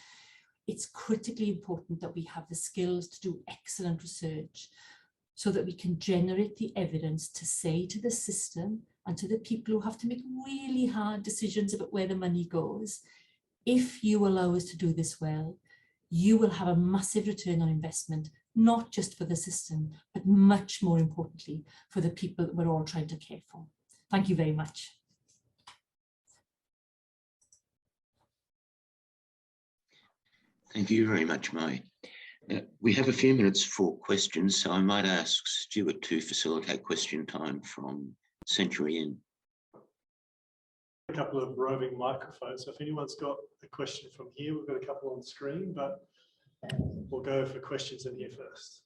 It's critically important that we have the skills to do excellent research so that we can generate the evidence to say to the system and to the people who have to make really hard decisions about where the money goes, if you allow us to do this well, you will have a massive return on investment, not just for the system, but much more importantly, for the people that we're all trying to care for. Thank you very much. Thank you very much, Mai. We have a few minutes for questions, so I might ask Stuart to facilitate question time from Century Inn. A couple of roving microphones. So if anyone's got a question from here, we've got a couple on the screen, but we'll go for questions in here first.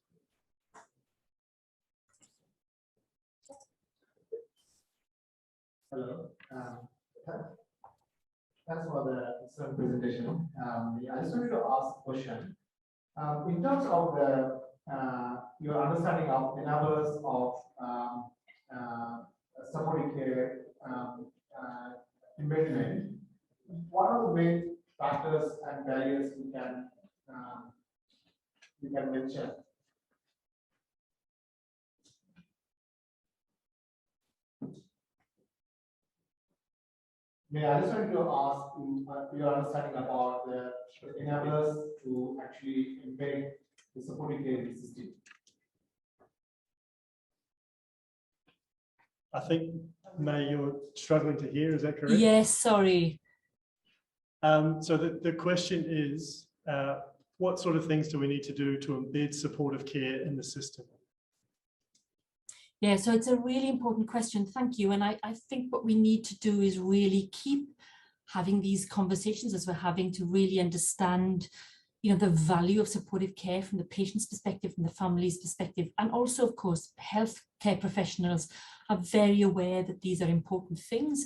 Hello. Thanks for the excellent presentation. I just wanted to ask a question. In terms of the your understanding of the numbers of supportive care embedment, what are the main factors and barriers we can mention? I just wanted to ask your understanding about the enablers to actually embed the supportive care in the system. I think, May, you're struggling to hear, is that correct? Yes, sorry. So the question is, what sort of things do we need to do to embed supportive care in the system? Yeah, so it's a really important question. Thank you. And I think what we need to do is really keep having these conversations as we're having to really understand, you know, the value of supportive care from the patient's perspective, from the family's perspective, and also, of course, healthcare professionals are very aware that these are important things.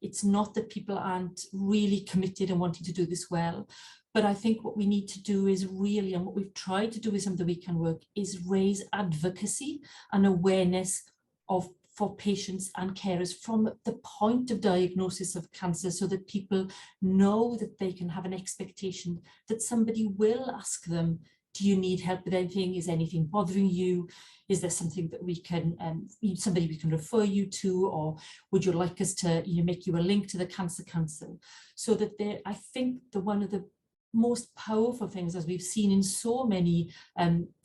It's not that people aren't really committed and wanting to do this well, but I think what we need to do is really, and what we've tried to do with some of the weekend work, is raise advocacy and awareness for patients and carers from the point of diagnosis of cancer, so that people know that they can have an expectation that somebody will ask them, do you need help with anything? Is anything bothering you? Is there something that we can, somebody we can refer you to, or would you like us to, you know, make you a link to the Cancer Council? So that I think one of the most powerful things, as we've seen in so many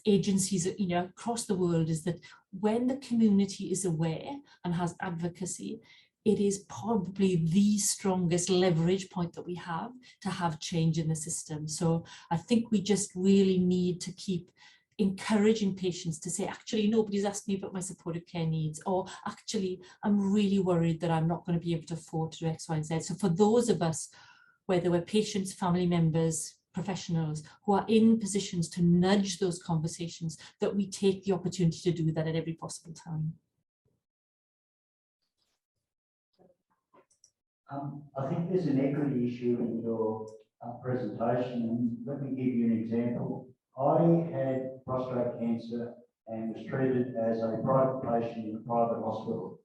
agencies, you know, across the world, is that when the community is aware and has advocacy, it is probably the strongest leverage point that we have to have change in the system. So I think we just really need to keep encouraging patients to say, actually, nobody's asked me about my supportive care needs, or actually, I'm really worried that I'm not going to be able to afford to do X, Y, and Z. So for those of us, whether we're patients, family members, professionals who are in positions to nudge those conversations, that we take the opportunity to do that at every possible time. I think there's an equity issue in your presentation, and let me give you an example. I had prostate cancer and was treated as a private patient in a private hospital.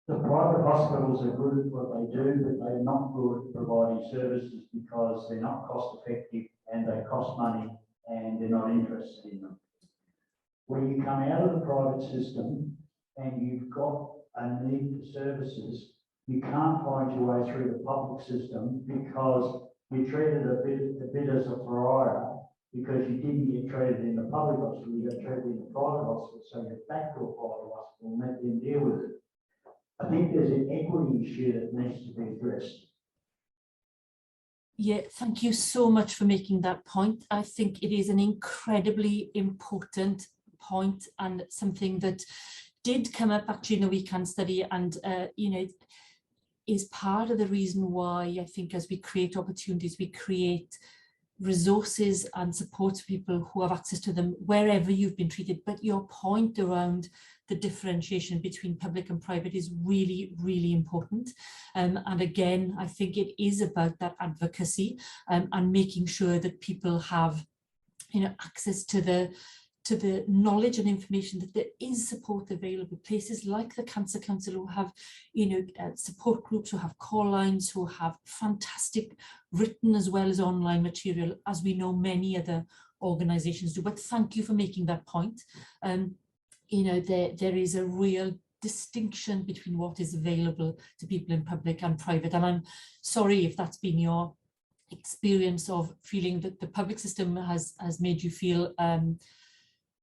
The private hospitals are good at what they do, but they're not good at providing services because they're not cost effective and they cost money and they're not interested in them. When you come out of the private system and you've got a need for services, you can't find your way through the public system because you're treated a bit as a pariah because you didn't get treated in the public hospital, you got treated in the private hospital, so you're back to a private hospital and let them deal with it. I think there's an equity issue that needs to be addressed. Yeah, thank you so much for making that point. I think it is an incredibly important point, and something that did come up actually in the weekend study, and you know, is part of the reason why I think as we create opportunities, we create resources and support for people who have access to them wherever you've been treated. But your point around the differentiation between public and private is really, really important. And again, I think it is about that advocacy and making sure that people have, you know, access to the knowledge and information that there is support available. Places like the Cancer Council, who have, you know, support groups, who have call lines, who have fantastic written as well as online material, as we know many other organisations do. But thank you for making that point. You know, there is a real distinction between what is available to people in public and private. And I'm sorry if that's been your experience of feeling that the public system has made you feel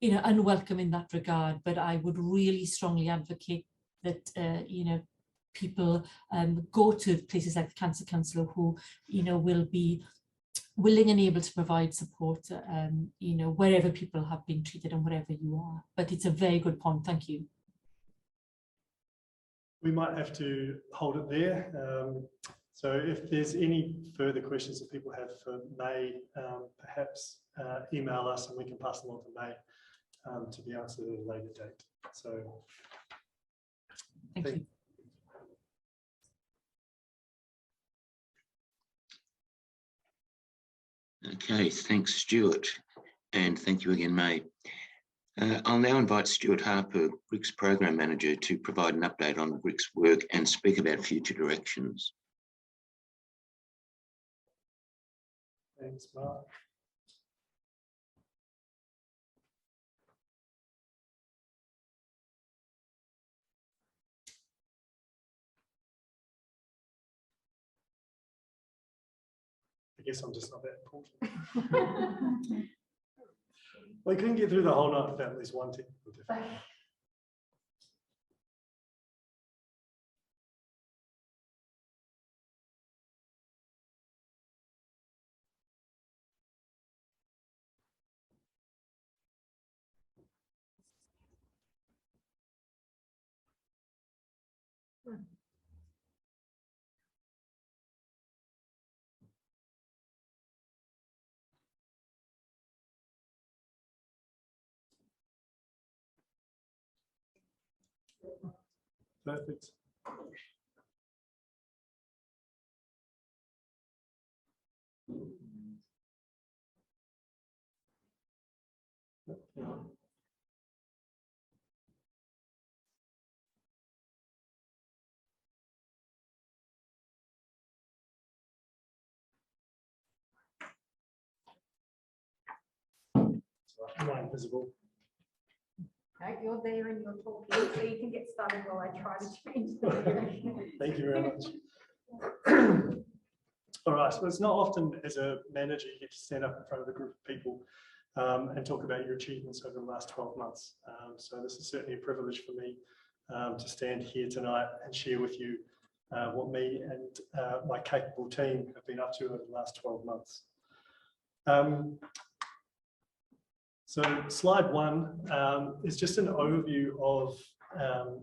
you know, unwelcome in that regard. But I would really strongly advocate that you know, people go to places like the Cancer Council, who, you know, will be willing and able to provide support, you know, wherever people have been treated and wherever you are. But it's a very good point. Thank you. We might have to hold it there. So if there's any further questions that people have for May, perhaps email us and we can pass them on to May to be answered at a later date. So thank you. Okay, thanks, Stuart. And thank you again, May. I'll now invite Stuart Harper, GRICS Program Manager, to provide an update on GRICS work and speak about future directions. Thanks, Mark. I guess I'm just not that important. We couldn't get through the whole night without at least one technical difficulty. Perfect. Am I invisible? No, you're there and you're talking, so you can get started while I try to change the direction. Thank you very much. All right, so it's not often as a manager you get to stand up in front of a group of people and talk about your achievements over the last 12 months. So this is certainly a privilege for me to stand here tonight and share with you what me and my capable team have been up to over the last 12 months. So slide 1 is just an overview of,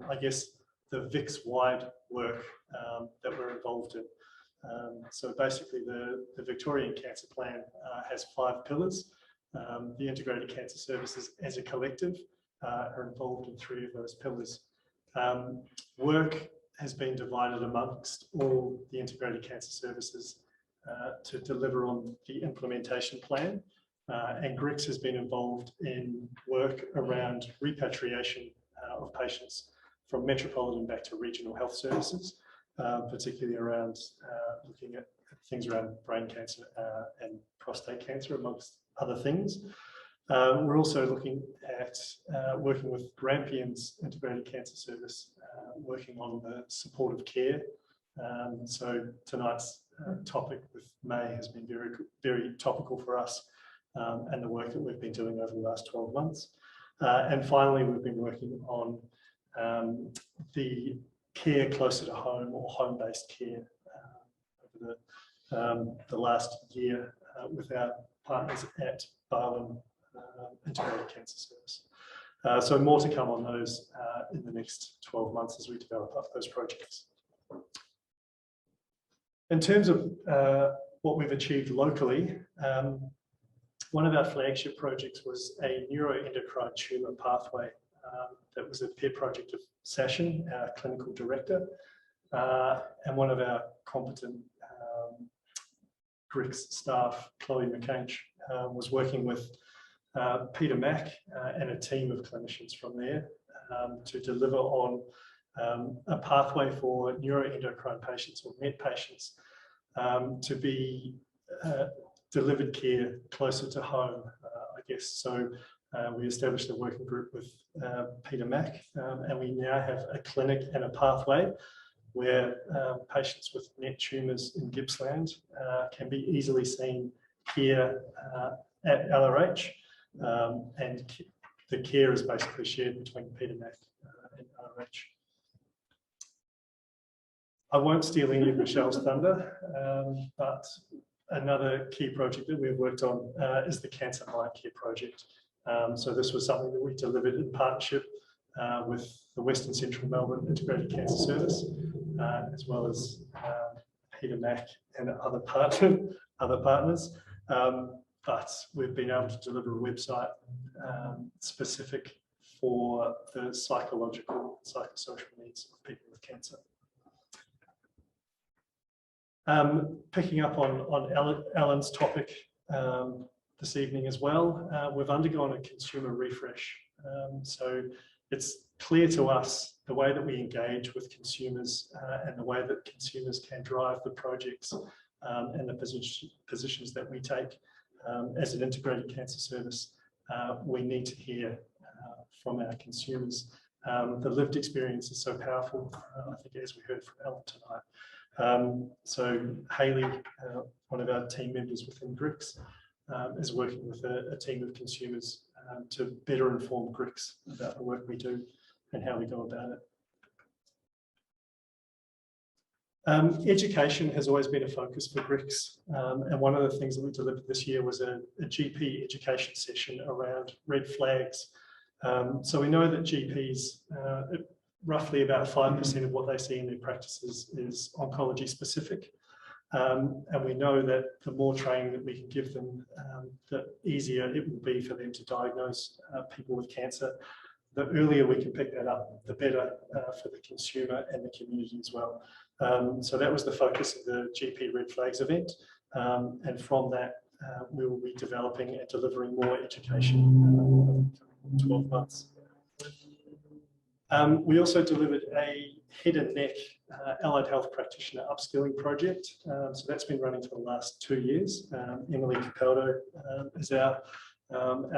I guess, the VICS-wide work that we're involved in. So basically the Victorian Cancer Plan has 5 pillars. The Integrated Cancer Services as a collective are involved in 3 of those pillars. Work has been divided amongst all the Integrated Cancer Services to deliver on the implementation plan. And GRICS has been involved in work around repatriation of patients from metropolitan back to regional health services, particularly around looking at things around brain cancer and prostate cancer, amongst other things. We're also looking at working with Grampian's Integrated Cancer Service, working on the supportive care. So tonight's topic with May has been very, very topical for us. And the work that we've been doing over the last 12 months. And finally, we've been working on the care closer to home or home-based care over the last year with our partners at Barwon Integrated Cancer Service. So more to come on those in the next 12 months as we develop up those projects. In terms of what we've achieved locally, one of our flagship projects was a neuroendocrine tumour pathway that was a pet project of Sashin, our clinical director, and one of our competent GRICS staff, Chloe McCanch, was working with Peter Mack and a team of clinicians from there to deliver on a pathway for neuroendocrine patients or MET patients to be delivered care closer to home, I guess. So we established a working group with Peter Mack, and we now have a clinic and a pathway where patients with NET tumours in Gippsland can be easily seen here at LRH, and the care is basically shared between Peter Mack and LRH. I won't steal any of Michelle's thunder, but another key project that we've worked on is the Cancer Mind Care project. So this was something that we delivered in partnership with the Western Central Melbourne Integrated Cancer Service, as well as Peter Mack and other partners. But we've been able to deliver a website specific for the psychological, psychosocial needs of people with cancer. Picking up on Alan's topic this evening as well, we've undergone a consumer refresh. So it's clear to us the way that we engage with consumers and the way that consumers can drive the projects and the positions that we take as an integrated cancer service. We need to hear from our consumers. The lived experience is so powerful, I think, as we heard from Ellen tonight. So Hayley, one of our team members within GRICS, is working with a team of consumers to better inform GRICS about the work we do and how we go about it. Education has always been a focus for GRICS, and one of the things that we delivered this year was a GP education session around red flags. So we know that GPs, roughly about 5% of what they see in their practices is oncology specific. And we know that the more training that we can give them, the easier it will be for them to diagnose people with cancer. The earlier we can pick that up, the better for the consumer and the community as well. So that was the focus of the GP Red Flags event. And from that, we will be developing and delivering more education over 12 months. We also delivered a head and neck allied health practitioner upskilling project. So that's been running for the last 2 years. Emily Capaldo is our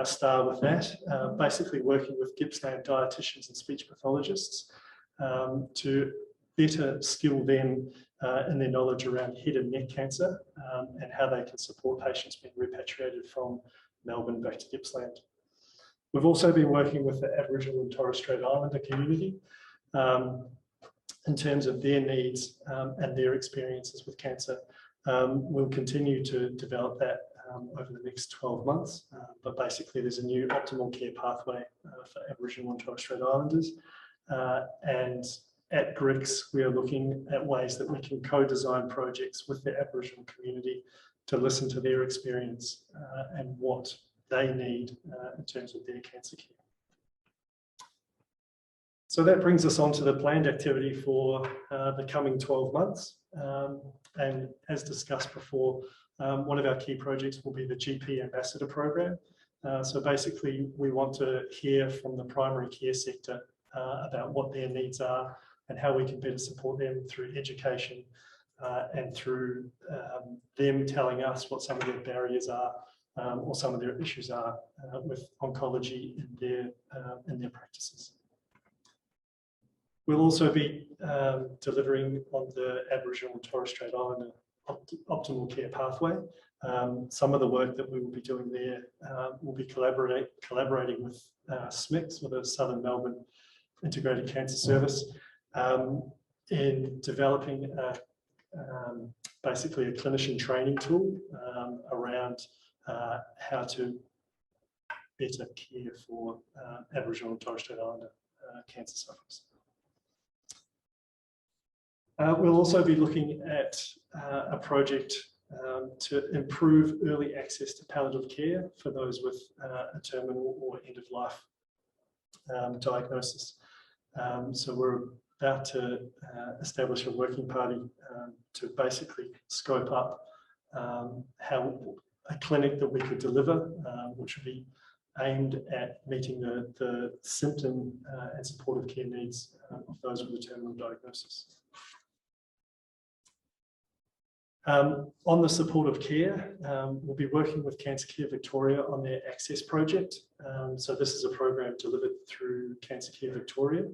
star with that, basically working with Gippsland dietitians and speech pathologists to better skill them in their knowledge around head and neck cancer and how they can support patients being repatriated from Melbourne back to Gippsland. We've also been working with the Aboriginal and Torres Strait Islander community in terms of their needs and their experiences with cancer. We'll continue to develop that over the next 12 months, but basically there's a new optimal care pathway for Aboriginal and Torres Strait Islanders. And at GRICS, we are looking at ways that we can co-design projects with the Aboriginal community to listen to their experience and what they need in terms of their cancer care. So that brings us on to the planned activity for the coming 12 months. And as discussed before, one of our key projects will be the GP Ambassador Program. So basically, we want to hear from the primary care sector about what their needs are and how we can better support them through education and through them telling us what some of their barriers are or some of their issues are with oncology in their practices. We'll also be delivering on the Aboriginal and Torres Strait Islander optimal care pathway. Some of the work that we will be doing there will be collaborating with SMICS, with the Southern Melbourne Integrated Cancer Service, in developing basically a clinician training tool around how to better care for Aboriginal and Torres Strait Islander cancer sufferers. We'll also be looking at a project to improve early access to palliative care for those with a terminal or end-of-life diagnosis. So we're about to establish a working party to basically scope up how a clinic that we could deliver, which would be aimed at meeting the symptom and supportive care needs of those with a terminal diagnosis. On the supportive care, we'll be working with Cancer Care Victoria on their Access project. So this is a program delivered through Cancer Care Victoria.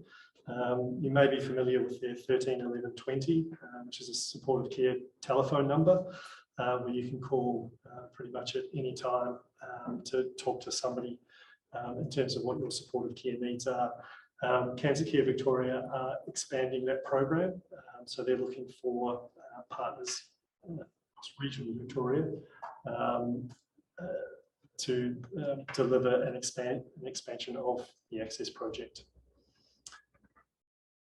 You may be familiar with their 13 11 20, which is a supportive care telephone number where you can call pretty much at any time to talk to somebody in terms of what your supportive care needs are. Cancer Care Victoria are expanding that program, so they're looking for partners across regional Victoria to deliver an expansion of the Access project.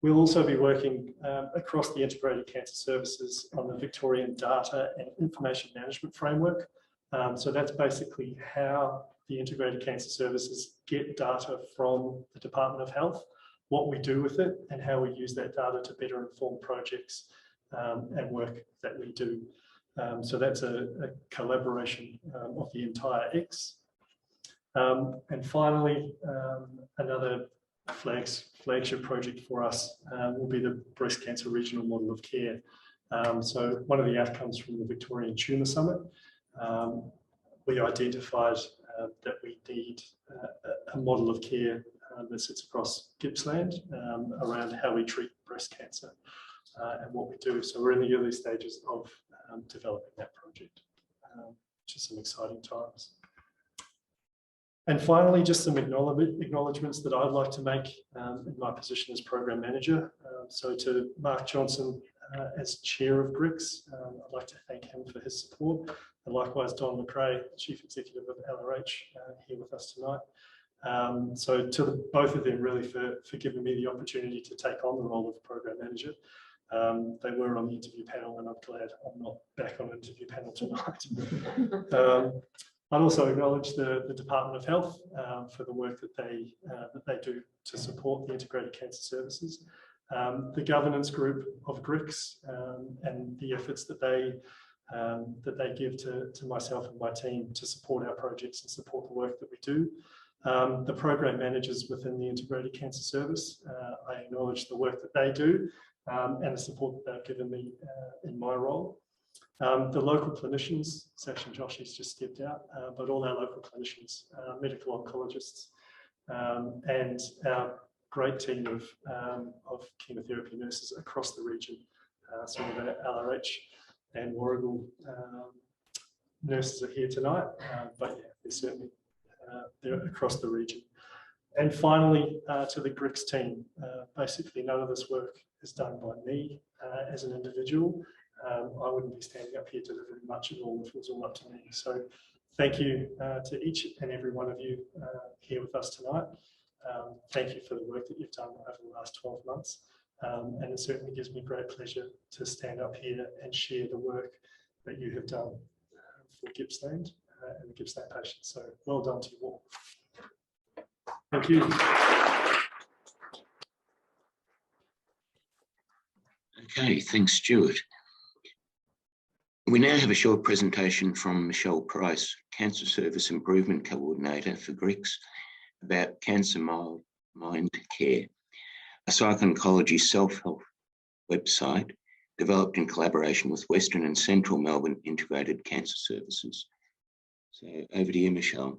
We'll also be working across the integrated cancer services on the Victorian Data and Information Management Framework. So that's basically how the integrated cancer services get data from the Department of Health, what we do with it, and how we use that data to better inform projects and work that we do. So that's a collaboration of the entire X. And finally, another flagship project for us will be the Breast Cancer Regional Model of Care. So one of the outcomes from the Victorian Tumour Summit, we identified that we need a model of care that sits across Gippsland around how we treat breast cancer and what we do. So we're in the early stages of developing that project, which is some exciting times. And finally, just some acknowledgements that I'd like to make in my position as Program Manager. So to Mark Johnson as Chair of GRICS, I'd like to thank him for his support. And likewise, Don McRae, Chief Executive of LRH, here with us tonight. So to both of them really for giving me the opportunity to take on the role of Program Manager. They were on the interview panel, and I'm glad I'm not back on the interview panel tonight. I'd also acknowledge the Department of Health for the work that they do to support the integrated cancer services, the governance group of GRICS and the efforts that they give to myself and my team to support our projects and support the work that we do. The program managers within the integrated cancer service, I acknowledge the work that they do and the support that they've given me in my role. The local clinicians, section Joshy's just stepped out, but all our local clinicians, medical oncologists, and our great team of chemotherapy nurses across the region. Some of our LRH and Warragul nurses are here tonight, but yeah, they're certainly they're across the region. And finally, to the GRICS team, basically none of this work is done by me as an individual. I wouldn't be standing up here delivering much at all if it was all up to me. So thank you to each and every one of you here with us tonight. Thank you for the work that you've done over the last 12 months. And it certainly gives me great pleasure to stand up here and share the work that you have done for Gippsland and the Gippsland patients. So well done to you all. Thank you. Okay, thanks, Stuart. We now have a short presentation from Michelle Price, Cancer Service Improvement Coordinator for GRICS, about Cancer Mind Care, a psycho-oncology self-help website developed in collaboration with Western and Central Melbourne Integrated Cancer Services. So over to you, Michelle.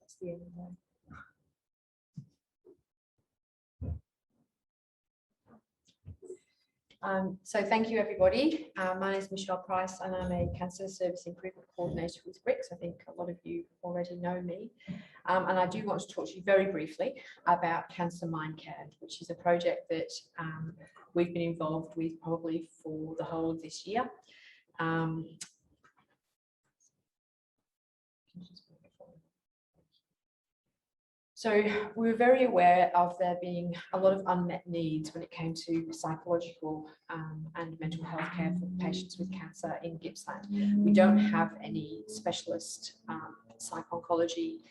That's the end of that. So thank you, everybody. My name is Michelle Price, and I'm a Cancer Service Improvement Coordinator with GRICS. I think a lot of you already know me. And I do want to talk to you very briefly about Cancer Mind Care, which is a project that we've been involved with probably for the whole of this year. So we were very aware of there being a lot of unmet needs when it came to psychological and mental health care for patients with cancer in Gippsland. We don't have any specialist psycho-oncology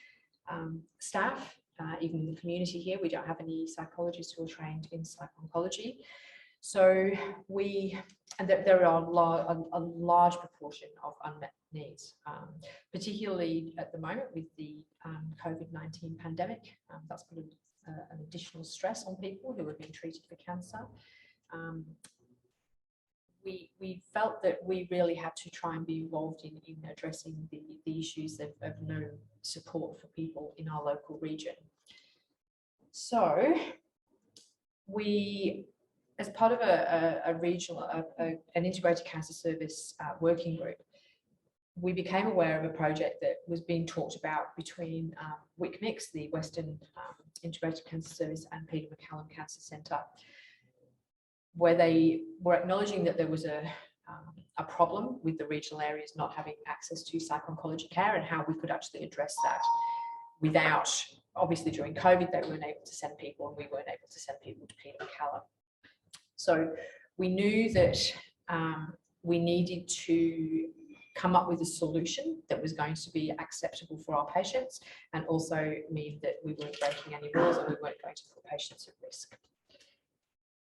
staff, even in the community here. We don't have any psychologists who are trained in psycho-oncology. So there are a large proportion of unmet needs, particularly at the moment with the COVID-19 pandemic. That's put an additional stress on people who have been treated for cancer. We felt that we really had to try and be involved in addressing the issues of no support for people in our local region. So we as part of a regional, an integrated cancer service working group, we became aware of a project that was being talked about between GRICS, the Western Integrated Cancer Service, and Peter MacCallum Cancer Centre, where they were acknowledging that there was a problem with the regional areas not having access to psycho-oncology care, and how we could actually address that without, obviously during COVID, they weren't able to send people, and we weren't able to send people to Peter MacCallum. So we knew that we needed to come up with a solution that was going to be acceptable for our patients, and also mean that we weren't breaking any laws and we weren't going to put patients at risk.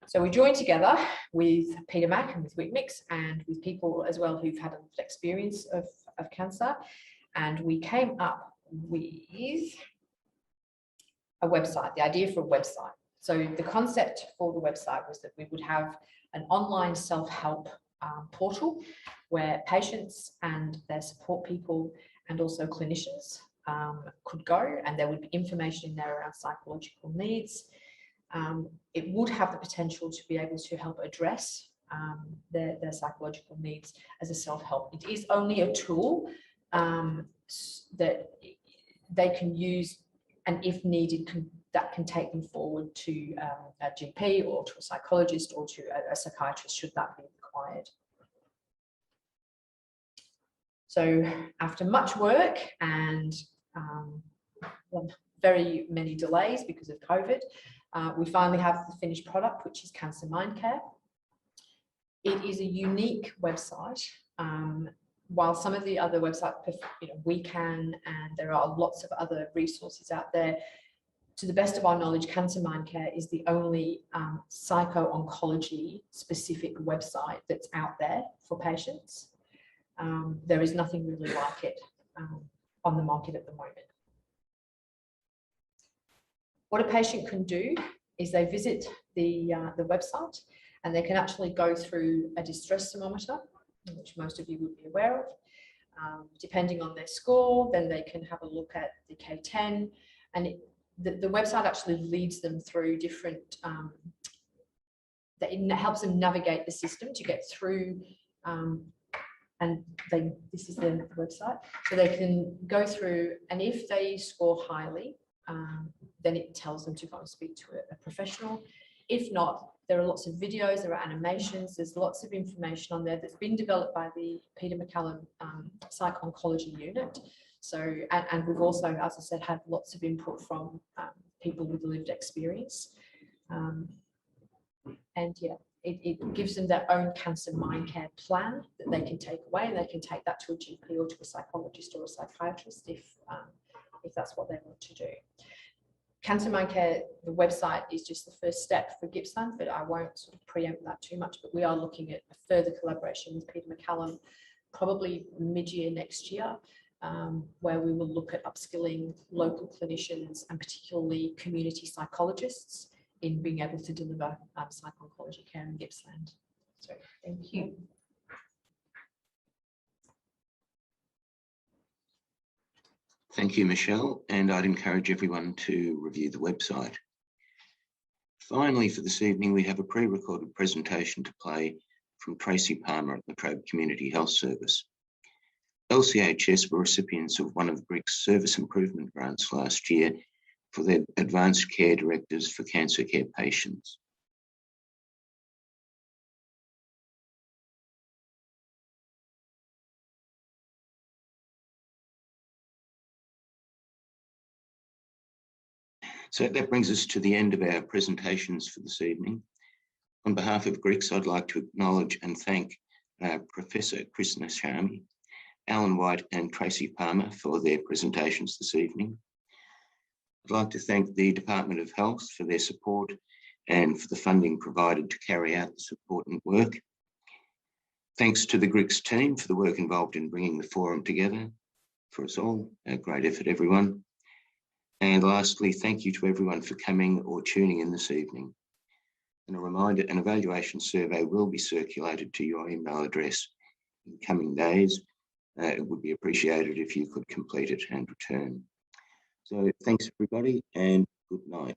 So we joined together with Peter Mac and with GRICS, and with people as well who've had an experience of cancer, and we came up with a website, the idea for a website. So the concept for the website was that we would have an online self-help portal where patients and their support people and also clinicians could go, and there would be information in there around psychological needs. It would have the potential to be able to help address their psychological needs as a self-help. It is only a tool that they can use, and if needed, that can take them forward to a GP or to a psychologist or to a psychiatrist, should that be required. So after much work and very many delays because of COVID, we finally have the finished product, which is Cancer Mindcare. It is a unique website. While some of the other websites, we can, and there are lots of other resources out there, to the best of our knowledge, Cancer Mindcare is the only psycho-oncology specific website that's out there for patients. There is nothing really like it on the market at the moment. What a patient can do is they visit the website, and they can actually go through a distress thermometer, which most of you would be aware of. Depending on their score, then they can have a look at the K10, and the website actually leads them through different, it helps them navigate the system to get through, and this is the website, so they can go through, and if they score highly, then it tells them to go and speak to a professional. If not, there are lots of videos, there are animations, there's lots of information on there that's been developed by the Peter MacCallum Psych-Oncology Unit. So, and we've also, as I said, had lots of input from people with lived experience. And yeah, it gives them their own Cancer Mindcare plan that they can take away, and they can take that to a GP or to a psychologist or a psychiatrist if that's what they want to do. Cancer Mindcare, the website, is just the first step for Gippsland, but I won't sort of preempt that too much. But we are looking at a further collaboration with Peter MacCallum, probably mid-year next year, where we will look at upskilling local clinicians and particularly community psychologists in being able to deliver psycho-oncology care in Gippsland. So thank you. Thank you, Michelle, and I'd encourage everyone to review the website. Finally, for this evening, we have a pre-recorded presentation to play from Tracy Palmer at Latrobe Community Health Service. LCHS were recipients of one of GRICS service improvement grants last year for their advanced care directives for cancer care patients. So that brings us to the end of our presentations for this evening. On behalf of GRICS, I'd like to acknowledge and thank Professor Chris Nashami, Alan White and Tracy Palmer for their presentations this evening. I'd like to thank the Department of Health for their support and for the funding provided to carry out this important work. Thanks to the GRICS team for the work involved in bringing the forum together for us all. A great effort, everyone. And lastly, thank you to everyone for coming or tuning in this evening. And a reminder, an evaluation survey will be circulated to your email address in the coming days. It would be appreciated if you could complete it and return. So thanks, everybody, and good night.